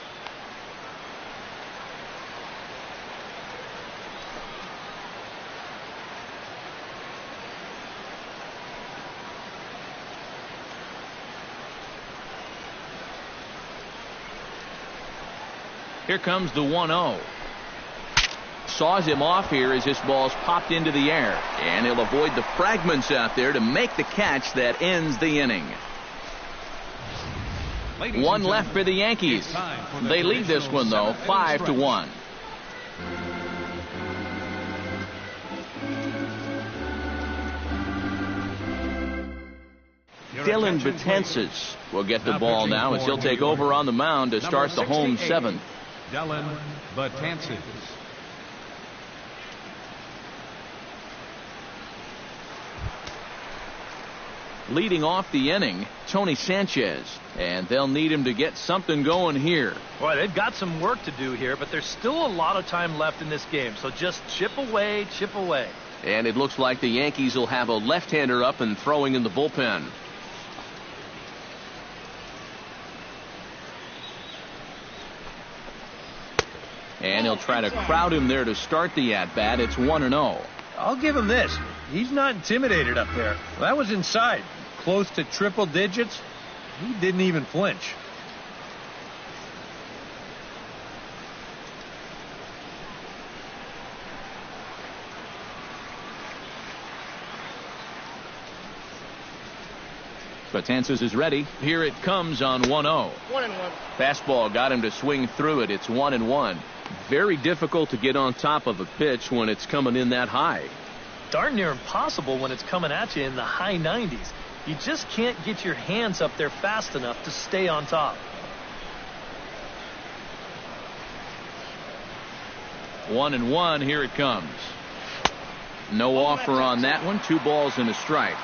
Here comes the 1-0. Saws him off here as this ball's popped into the air. And he'll avoid the fragments out there to make the catch that ends the inning. 1 left for the Yankees. They lead this one, though, 5-1. Dylan Betances will get the ball now as he'll take over on the mound to start the home seventh. Dylan Betances. Leading off the inning, Tony Sanchez, and they'll need him to get something going here. Boy, they've got some work to do here, but there's still a lot of time left in this game, so just chip away, chip away. And it looks like the Yankees will have a left-hander up and throwing in the bullpen. And he'll try to crowd him there to start the at-bat. It's 1-0. I'll give him this. He's not intimidated up there. Well, that was inside. Close to triple digits. He didn't even flinch. Betances is ready. Here it comes on 1-0. 1-1. Fastball got him to swing through it. It's 1-1. Very difficult to get on top of a pitch when it's coming in that high. Darn near impossible when it's coming at you in the high 90s. You just can't get your hands up there fast enough to stay on top. 1-1. Here it comes. No offer on that one. 2 balls and a strike.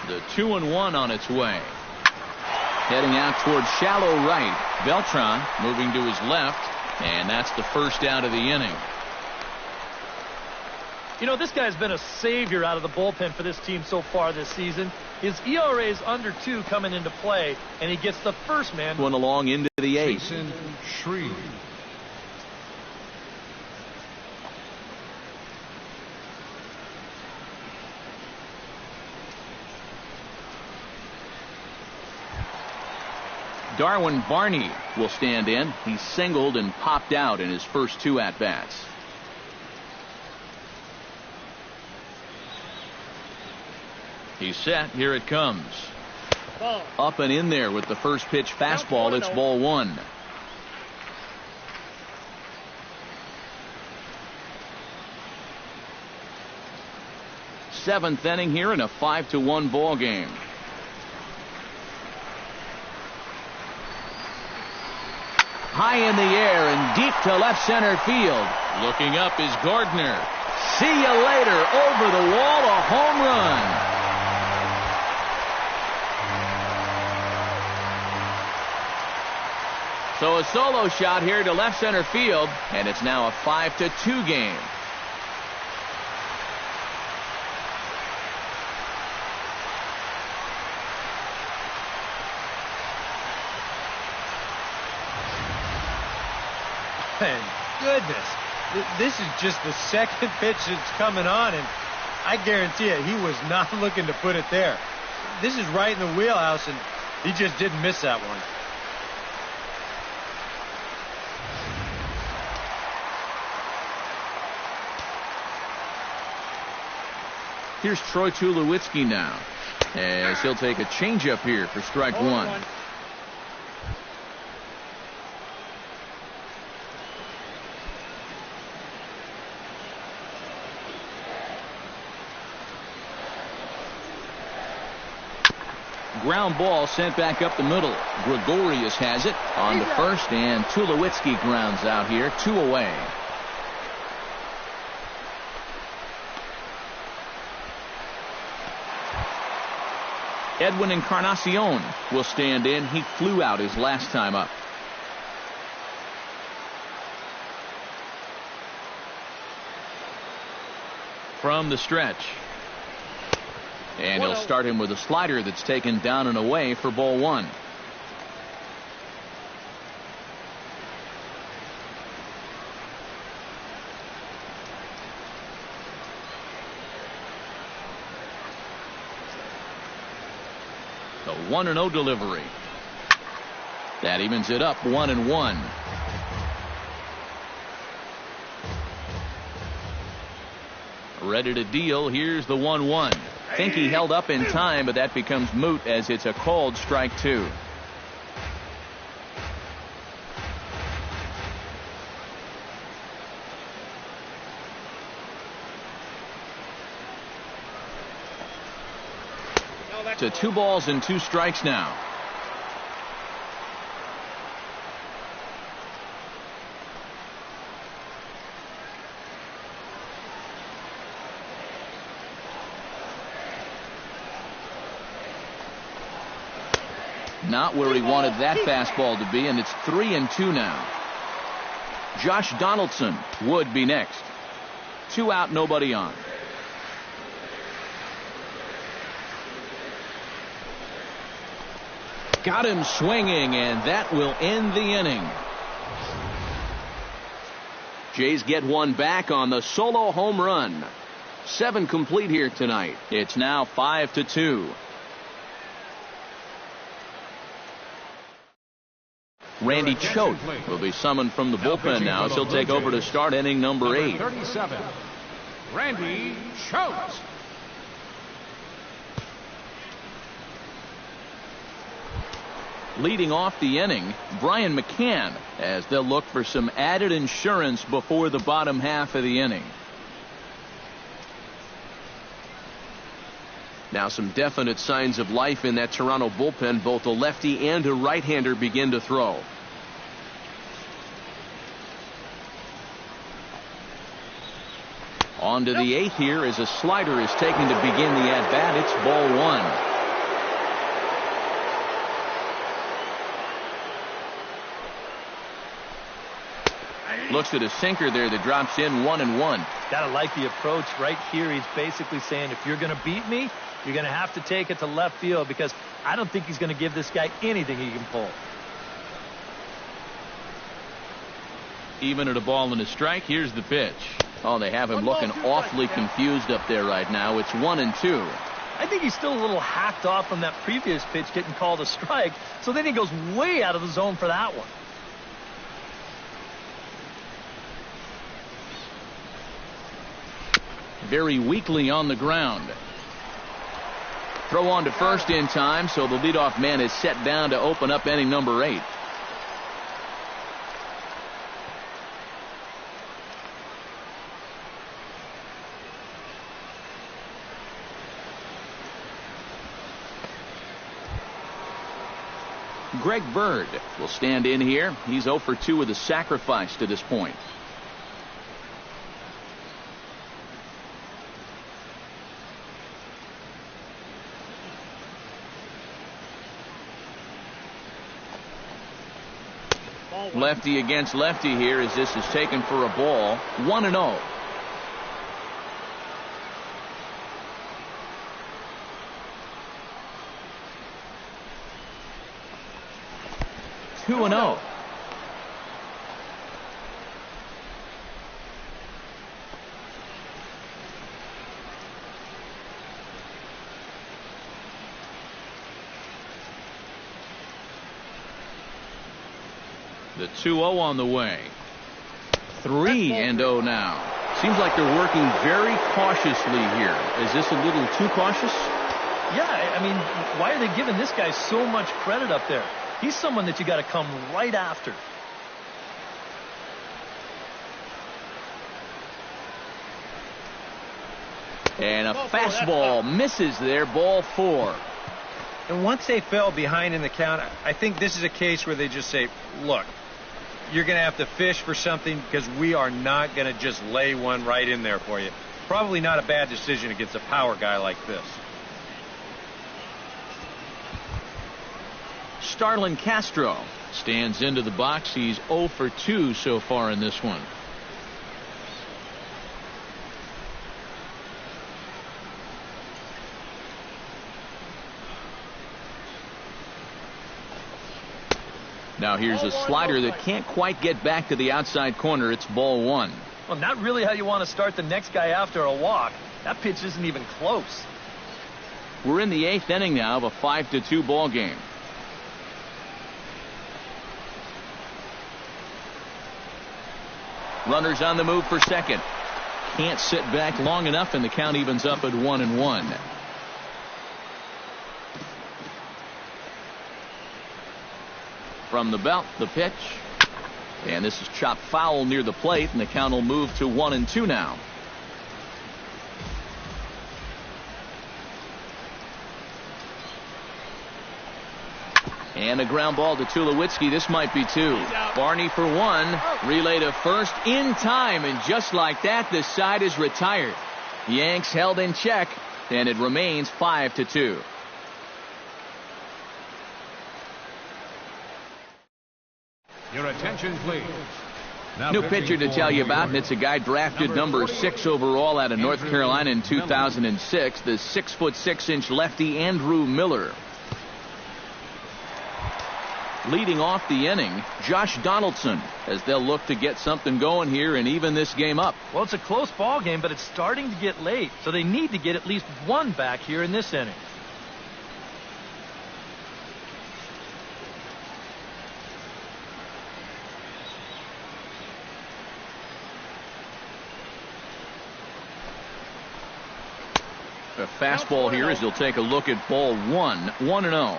The 2-1 on its way. Heading out towards shallow right. Beltran moving to his left, and that's the first out of the inning. You know, this guy's been a savior out of the bullpen for this team so far this season. His ERA is under 2 coming into play, and he gets the first man. One along into the 8th. Jason Shreve. Darwin Barney will stand in. He singled and popped out in his first 2 at-bats. He's set. Here it comes. Ball. Up and in there with the first pitch fastball. It's ball 1. Seventh inning here in a 5-1 ball game. High in the air and deep to left center field. Looking up is Gardner. See you later. Over the wall, a home run. So a solo shot here to left center field, and it's now a 5-2 game. And goodness, this is just the second pitch that's coming on, and I guarantee you he was not looking to put it there. This is right in the wheelhouse, and he just didn't miss that one. Here's Troy Tulowitzki now, as he'll take a changeup here for strike 1. Ground ball sent back up the middle. Gregorius has it on to first, and Tulowitzki grounds out here. 2 away. Edwin Encarnacion will stand in. He flew out his last time up. From the stretch. And he'll start him with a slider that's taken down and away for ball 1. The 1-0 delivery. That evens it up 1-1. Ready to deal. Here's the 1-1. Think he held up in time, but that becomes moot as it's a called strike 2. To 2 balls and 2 strikes now. Not where he wanted that fastball to be, and it's 3-2 now. Josh Donaldson would be next. 2 out, nobody on. Got him swinging, and that will end the inning. Jays get one back on the solo home run. 7 complete here tonight. It's now 5-2. Randy Choate will be summoned from the bullpen now as he'll take over to start inning number 8. 37, Randy Choate. Leading off the inning, Brian McCann, as they'll look for some added insurance before the bottom half of the inning. Now some definite signs of life in that Toronto bullpen. Both a lefty and a right-hander begin to throw. On to the 8th here as a slider is taken to begin the at-bat. It's ball 1. Looks at a sinker there that drops in 1-1. Gotta like the approach right here. He's basically saying, if you're going to beat me, you're going to have to take it to left field, because I don't think he's going to give this guy anything he can pull. Even at a ball and a strike, here's the pitch. Oh, they have him looking awfully confused up there right now. It's 1-2. I think he's still a little hacked off from that previous pitch getting called a strike, so then he goes way out of the zone for that one. Very weakly on the ground. Throw on to first in time, so the leadoff man is set down to open up inning number 8. Greg Bird will stand in here. He's 0 for 2 with a sacrifice to this point. Lefty against lefty here as this is taken for a ball. 1-0. Two and 0. The 2-0 on the way. 3-0 now. Seems like they're working very cautiously here. Is this a little too cautious? Yeah, I mean, why are they giving this guy so much credit up there? He's someone that you got to come right after. And a fastball misses there, ball 4. And once they fell behind in the count, I think this is a case where they just say, look, you're going to have to fish for something because we are not going to just lay one right in there for you. Probably not a bad decision against a power guy like this. Starlin Castro stands into the box. He's 0 for 2 so far in this one. Now here's a slider that can't quite get back to the outside corner. It's ball 1. Well, not really how you want to start the next guy after a walk. That pitch isn't even close. We're in the 8th inning now of a 5-2 ball game. Runners on the move for second. Can't sit back long enough, and the count evens up at 1-1. From the belt, the pitch. And this is chopped foul near the plate, and the count will move to 1-2 now. And a ground ball to Tulowitzki. This might be two. Barney for one. Relay to first in time. And just like that, the side is retired. Yanks held in check, and it remains 5-2. Your attention, please. New pitcher to tell you about, and it's a guy drafted number 6 overall out of North Carolina in 2006, the 6'6" lefty Andrew Miller. Leading off the inning, Josh Donaldson, as they'll look to get something going here and even this game up. Well, it's a close ball game, but it's starting to get late, so they need to get at least one back here in this inning. A fastball here as he'll take a look at ball 1, 1-0.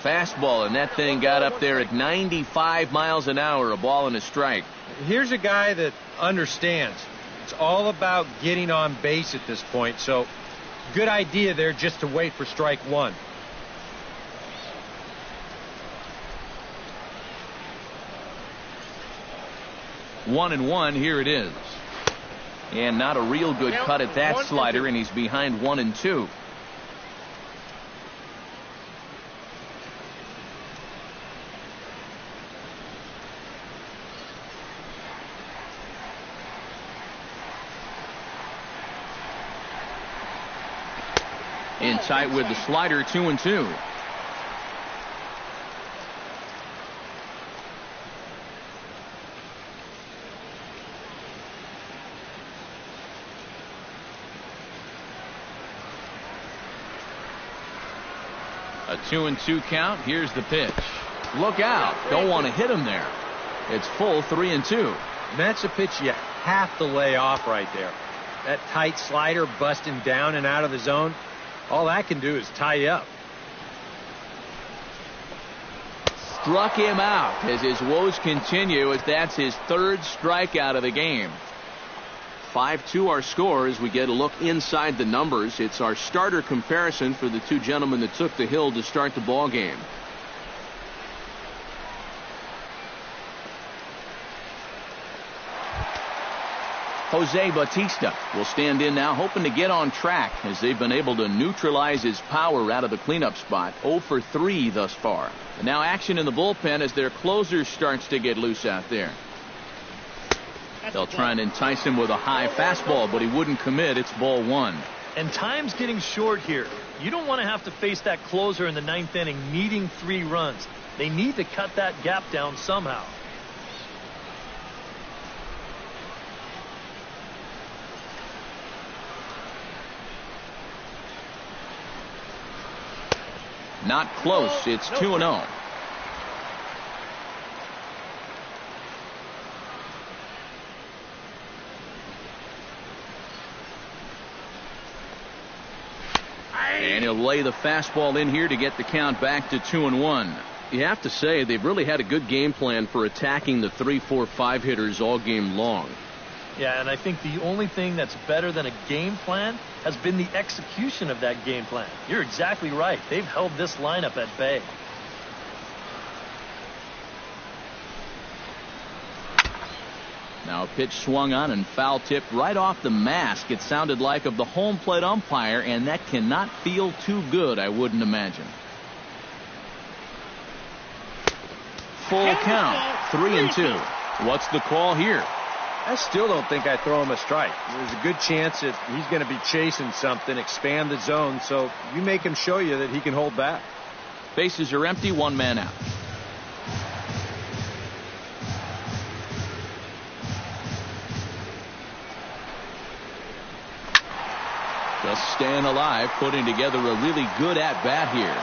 Fastball, and that thing got up there at 95 miles an hour, a ball and a strike. Here's a guy that understands. It's all about getting on base at this point, so good idea there just to wait for strike one. One and one, here it is. And not a real good cut at that slider, and he's behind 1-2. In tight with the slider, 2-2. A 2-2 count. Here's the pitch. Look out. Don't want to hit him there. It's full 3-2. And that's a pitch you have to lay off right there. That tight slider busting down and out of the zone. All that can do is tie you up. Struck him out as his woes continue, as that's his third strikeout of the game. 5-2 our score as we get a look inside the numbers. It's our starter comparison for the two gentlemen that took the hill to start the ball game. Jose Bautista will stand in now, hoping to get on track as they've been able to neutralize his power out of the cleanup spot. 0 for 3 thus far. And now action in the bullpen as their closer starts to get loose out there. They'll try and entice him with a high fastball, but he wouldn't commit. It's ball 1. And time's getting short here. You don't want to have to face that closer in the 9th inning needing 3 runs. They need to cut that gap down somehow. Not close. It's 2-0. And he'll lay the fastball in here to get the count back to 2-1. You have to say they've really had a good game plan for attacking the 3, 4, 5 hitters all game long. Yeah, and I think the only thing that's better than a game plan has been the execution of that game plan. You're exactly right. They've held this lineup at bay. Now a pitch swung on and foul tipped right off the mask, it sounded like, of the home plate umpire, and that cannot feel too good, I wouldn't imagine. Full count, 3-2. What's the call here? I still don't think I throw him a strike. There's a good chance that he's going to be chasing something, expand the zone, so you make him show you that he can hold back. Bases are empty, 1 man out. Just staying alive, putting together a really good at-bat here.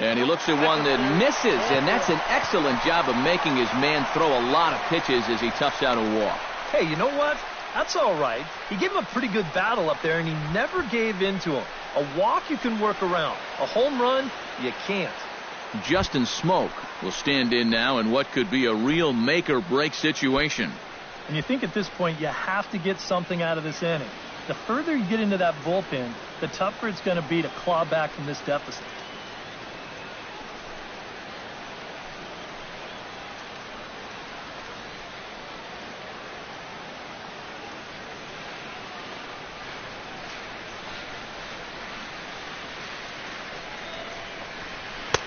And he looks at one that misses, and that's an excellent job of making his man throw a lot of pitches as he toughs out a walk. Hey, you know what? That's all right. He gave him a pretty good battle up there, and he never gave in to him. A walk you can work around. A home run, you can't. Justin Smoke will stand in now in what could be a real make-or-break situation. And you think at this point you have to get something out of this inning. The further you get into that bullpen, the tougher it's going to be to claw back from this deficit.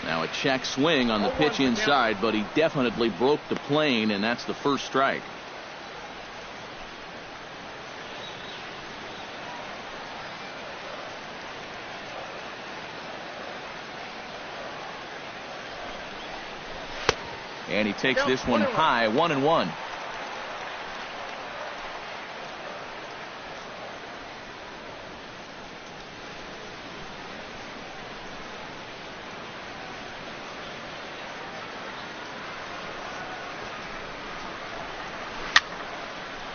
Now a check swing on the pitch inside, but he definitely broke the plane, and that's the first strike. And he takes this one high, 1-1.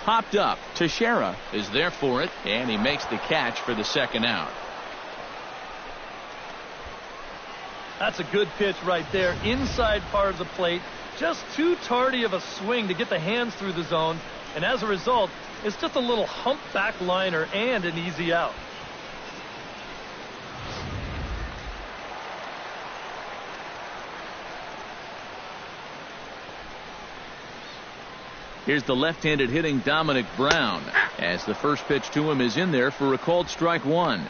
Popped up. TEIXEIRA is there for it, and he makes the catch for the second out. That's a good pitch right there. Inside part of the plate. Just too tardy of a swing to get the hands through the zone. And as a result, it's just a little humpback liner and an easy out. Here's the left-handed hitting Domonic Brown, as the first pitch to him is in there for a called strike one.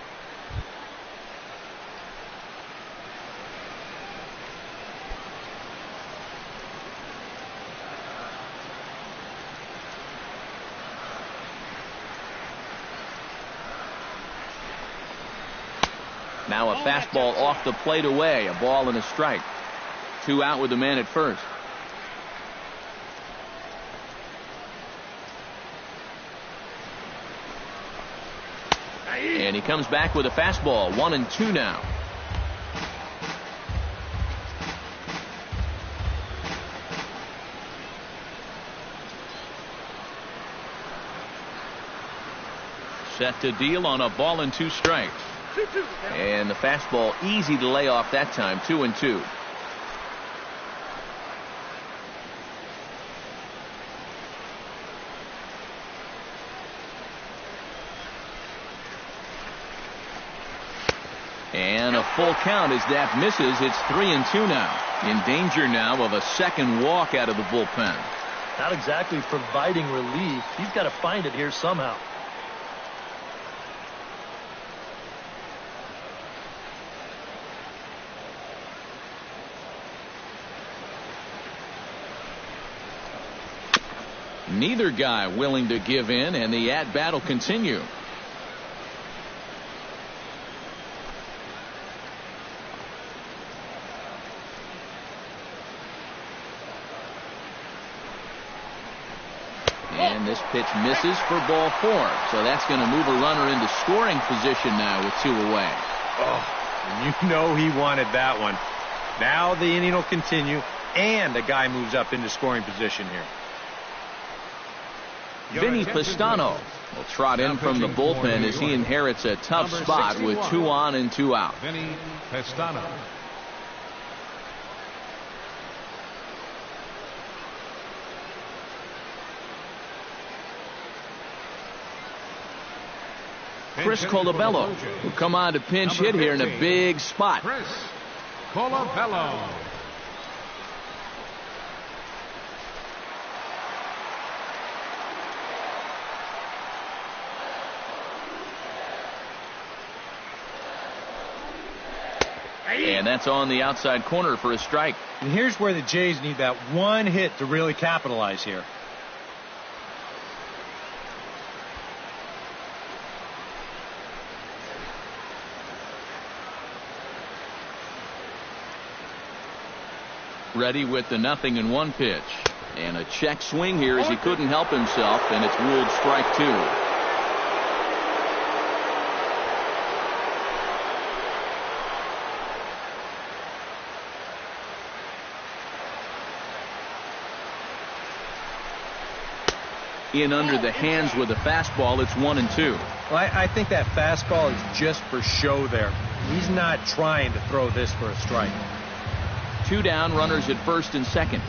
Now a fastball off the plate away, a ball and a strike. 2 out with the man at first. And he comes back with a fastball, 1-2 now. Set to deal on a ball and 2 strikes. And the fastball easy to lay off that time, 2-2. And a full count as that misses. It's 3-2 now. In danger now of a second walk out of the bullpen. Not exactly providing relief. He's got to find it here somehow. Neither guy willing to give in, and the at-bat will continue. And this pitch misses for ball 4. So that's going to move a runner into scoring position now with 2 away. Oh, you know he wanted that one. Now the inning will continue, and the guy moves up into scoring position here. Vinny Pistano will trot in from the bullpen as he inherits a tough spot with 2 on and 2 out. Vinny Pistano. Chris Colabello will come on to pinch hit here in a big spot. Chris Colabello. And that's on the outside corner for a strike. And here's where the Jays need that one hit to really capitalize here. Ready with the 0-1 pitch. And a check swing here as he couldn't help himself, and it's ruled strike 2. in under the hands with a fastball. It's 1-2. Well, I think that fastball is just for show there. He's not trying to throw this for a strike. 2 down, runners at first and second.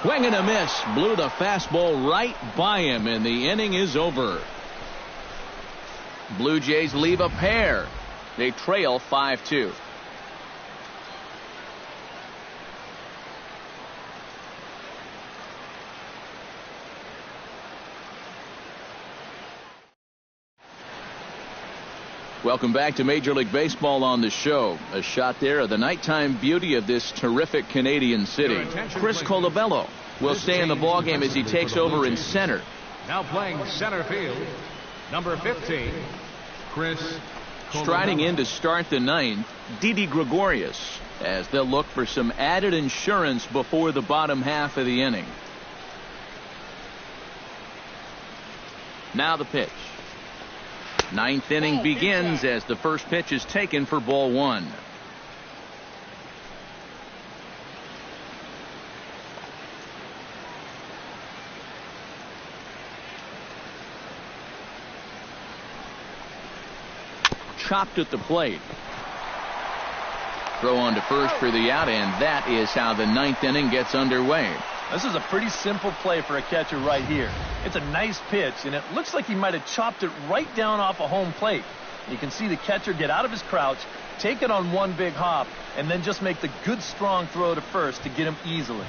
Swing and a miss. Blew the fastball right by him, and the inning is over. Blue Jays leave a pair. They trail 5-2. Welcome back to Major League Baseball on the show. A shot there of the nighttime beauty of this terrific Canadian city. Chris Colabello will stay in the ballgame as he takes over in center. Now playing center field, number 15, Chris Colabello. Striding in to start the ninth, Didi Gregorius, as they'll look for some added insurance before the bottom half of the inning. Now the pitch. Ninth inning begins as the first pitch is taken for ball 1. Chopped at the plate. Throw on to first for the out, and that is how the ninth inning gets underway. This is a pretty simple play for a catcher right here. It's a nice pitch, and it looks like he might have chopped it right down off a home plate. You can see the catcher get out of his crouch, take it on one big hop, and then just make the good strong throw to first to get him easily.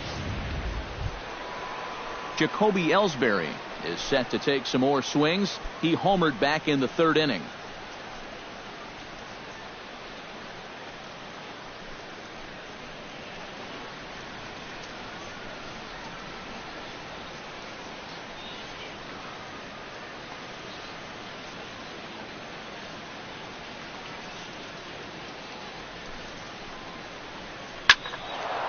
Jacoby ELLSBURY is set to take some more swings. He homered back in the third inning.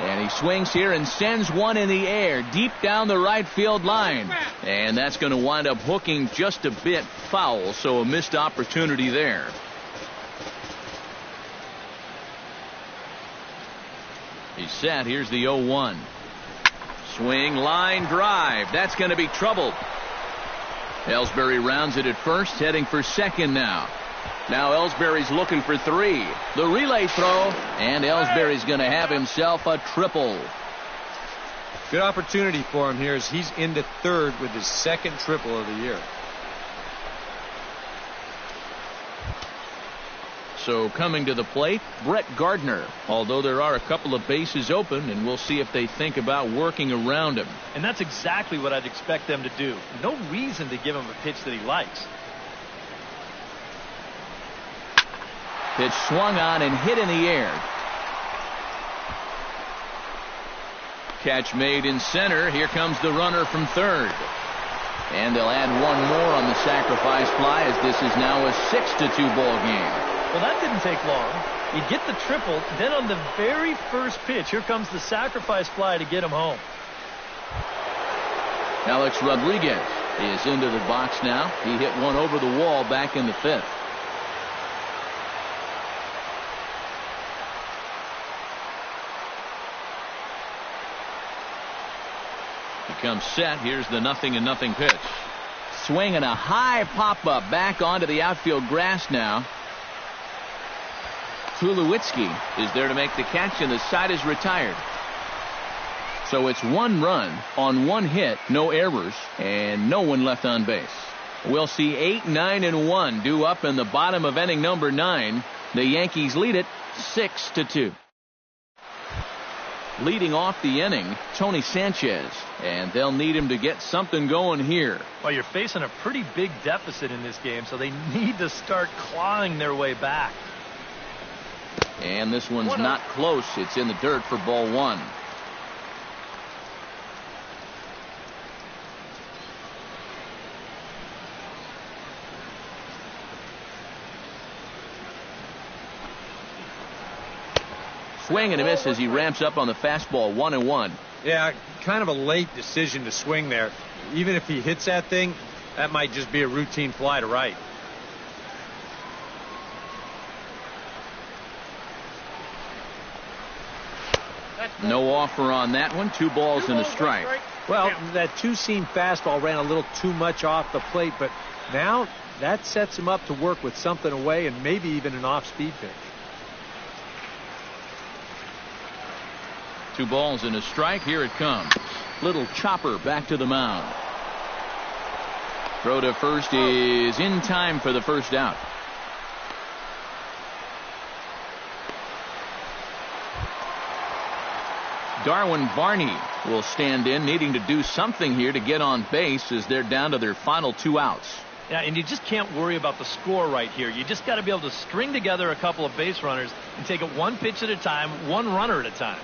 And he swings here and sends one in the air deep down the right field line. And that's going to wind up hooking just a bit foul, so a missed opportunity there. He's set. Here's the 0-1. Swing, line, drive. That's going to be trouble. ELLSBURY rounds it at first, heading for second now. Now ELLSBURY's looking for 3. The relay throw, and ELLSBURY's going to have himself a triple. Good opportunity for him here as he's into third with his second triple of the year. So coming to the plate, Brett Gardner. Although there are a couple of bases open, and we'll see if they think about working around him. And that's exactly what I'd expect them to do. No reason to give him a pitch that he likes. Pitch swung on and hit in the air. Catch made in center. Here comes the runner from third. And they'll add one more on the sacrifice fly as this is now a 6-2 ball game. Well, that didn't take long. You get the triple, then on the very first pitch, here comes the sacrifice fly to get him home. Alex Rodriguez is into the box now. He hit one over the wall back in the 5th. Comes set. Here's the 0-0 pitch. Swing and a high pop-up back onto the outfield grass now. Tulowitzki is there to make the catch, and the side is retired. So it's 1 run on 1 hit, no errors, and no one left on base. We'll see 8, 9, and 1 due up in the bottom of inning number 9. The Yankees lead it 6-2. Leading off the inning, Tony Sanchez, and they'll need him to get something going here. Well, you're facing a pretty big deficit in this game, so they need to start clawing their way back. And this one's not close. It's in the dirt for ball 1. Swing and a miss as he ramps up on the fastball. 1-1. Yeah, kind of a late decision to swing there. Even if he hits that thing, that might just be a routine fly to right. No offer on that one. 2 balls and a strike. Well, that two-seam fastball ran a little too much off the plate, but now that sets him up to work with something away and maybe even an off-speed pitch. 2 balls and a strike. Here it comes. Little chopper back to the mound. Throw to first is in time for the first out. Darwin Barney will stand in, needing to do something here to get on base as they're down to their final 2 outs. Yeah, and you just can't worry about the score right here. You just got to be able to string together a couple of base runners and take it 1 pitch at a time, 1 runner at a time.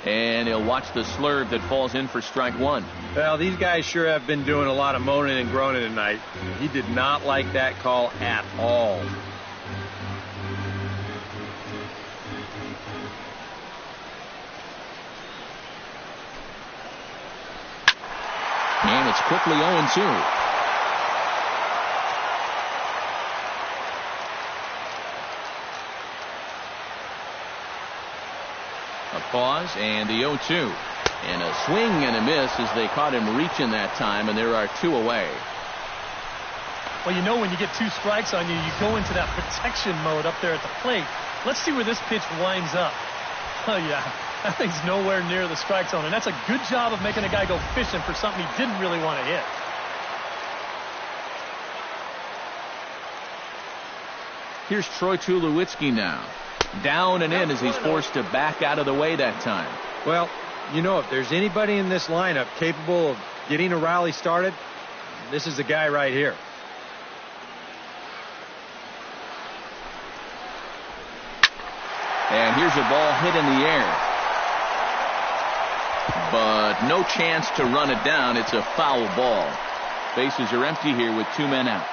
And he'll watch the slurve that falls in for strike 1. Well, these guys sure have been doing a lot of moaning and groaning tonight. He did not like that call at all. And it's quickly 0-2. A pause and the 0-2. And a swing and a miss as they caught him reaching that time, and there are 2 away. Well, you know, when you get 2 strikes on you, you go into that protection mode up there at the plate. Let's see where this pitch winds up. Oh, yeah. That thing's nowhere near the strike zone, and that's a good job of making a guy go fishing for something he didn't really want to hit. Here's Troy Tulowitzki now. Down and in as he's forced to back out of the way that time. Well, you know, if there's anybody in this lineup capable of getting a rally started, this is the guy right here. And here's a ball hit in the air. But no chance to run it down. It's a foul ball. Bases are empty here with 2 men out.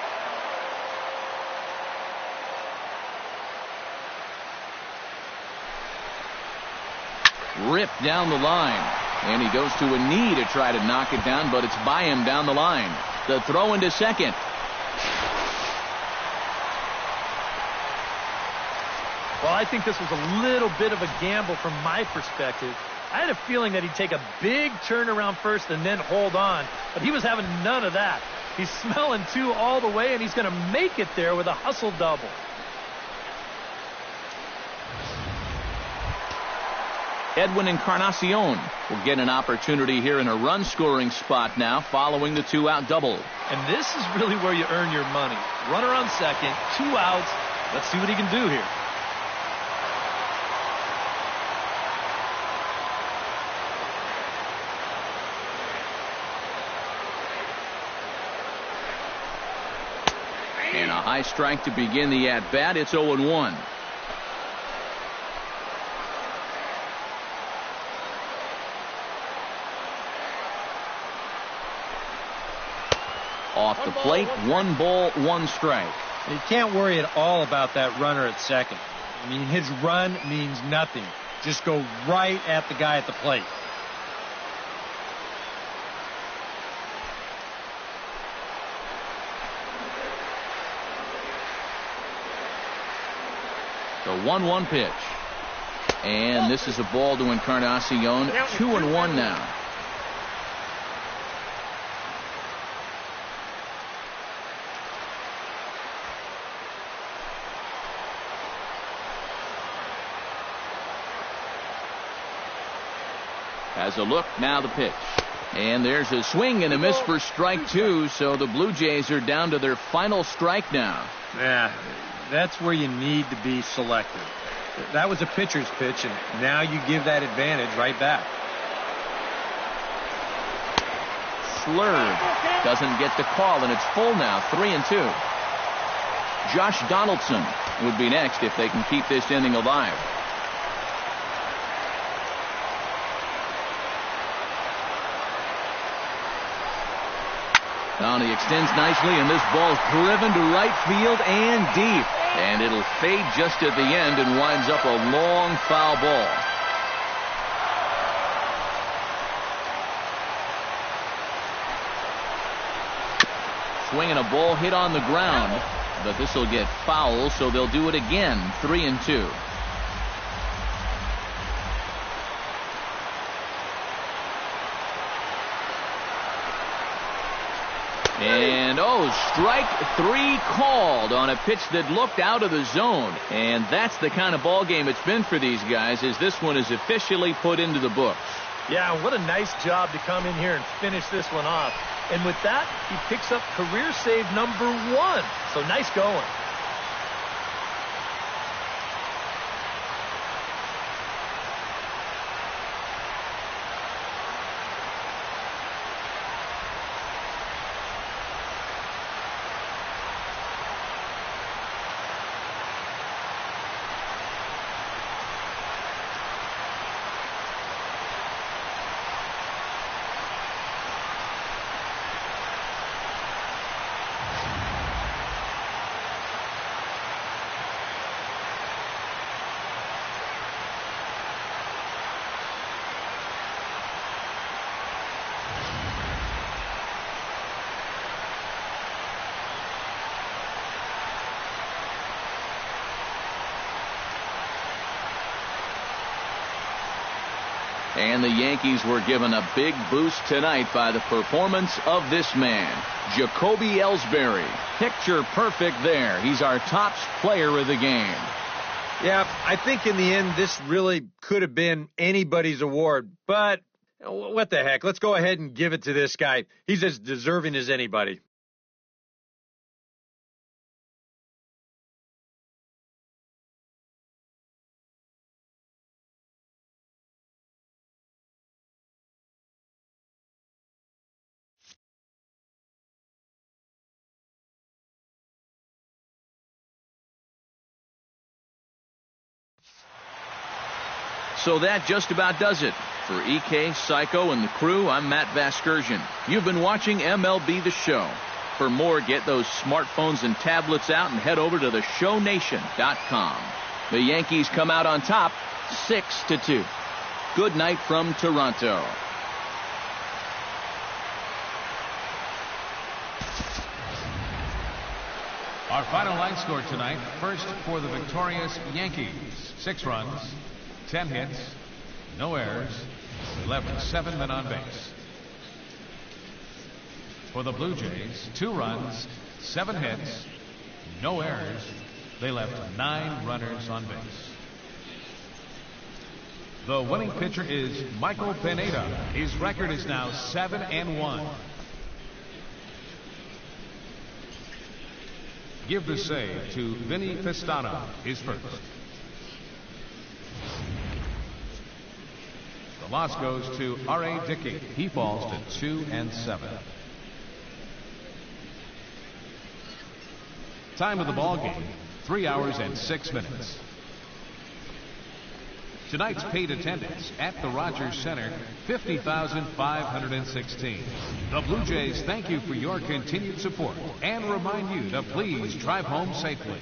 Ripped down the line. And he goes to a knee to try to knock it down, but it's by him down the line. The throw into second. Well, I think this was a little bit of a gamble from my perspective. I had a feeling that he'd take a big turn around first and then hold on, but he was having none of that. He's smelling 2 all the way, and he's going to make it there with a hustle double. Edwin Encarnacion will get an opportunity here in a run-scoring spot now following the 2-out double. And this is really where you earn your money. Runner on second, 2 outs. Let's see what he can do here. And a high strike to begin the at-bat. It's 0-1. Off the plate, 1 ball, 1 strike. You can't worry at all about that runner at second. I mean, his run means nothing. Just go right at the guy at the plate. The 1-1 pitch. And this is a ball to Encarnacion. 2-1 now. Has a look, now the pitch. And there's a swing and a miss for strike 2, so the Blue Jays are down to their final strike now. Yeah, that's where you need to be selective. That was a pitcher's pitch, and now you give that advantage right back. Slurve doesn't get the call, and it's full now, 3-2. Josh Donaldson would be next if they can keep this inning alive. Now he extends nicely, and this ball's driven to right field and deep. And it'll fade just at the end and winds up a long foul ball. Swinging a ball hit on the ground, but this will get foul, so they'll do it again. 3-2. And, strike 3 called on a pitch that looked out of the zone. And that's the kind of ball game it's been for these guys, as this one is officially put into the books. Yeah, what a nice job to come in here and finish this one off. And with that, he picks up career save number 1. So nice going. And the Yankees were given a big boost tonight by the performance of this man, Jacoby Ellsbury. Picture perfect there. He's our top player of the game. Yeah, I think in the end this really could have been anybody's award. But what the heck? Let's go ahead and give it to this guy. He's as deserving as anybody. So that just about does it. For EK, Psycho, and the crew, I'm Matt Vasgersian. You've been watching MLB The Show. For more, get those smartphones and tablets out and head over to theshownation.com. The Yankees come out on top, 6-2. Good night from Toronto. Our final line score tonight, first for the victorious Yankees, 6 runs, 10 hits, no errors, they left 7 men on base. For the Blue Jays, 2 runs, 7 hits, no errors, they left 9 runners on base. The winning pitcher is Michael Pineda. His record is now 7-1. Give the save to Vinny Pistano, his first. The loss goes to R.A. Dickey. He falls to 2-7. Time of the ball game, 3 hours and 6 minutes. Tonight's paid attendance at the Rogers Center, 50,516. The Blue Jays thank you for your continued support and remind you to please drive home safely.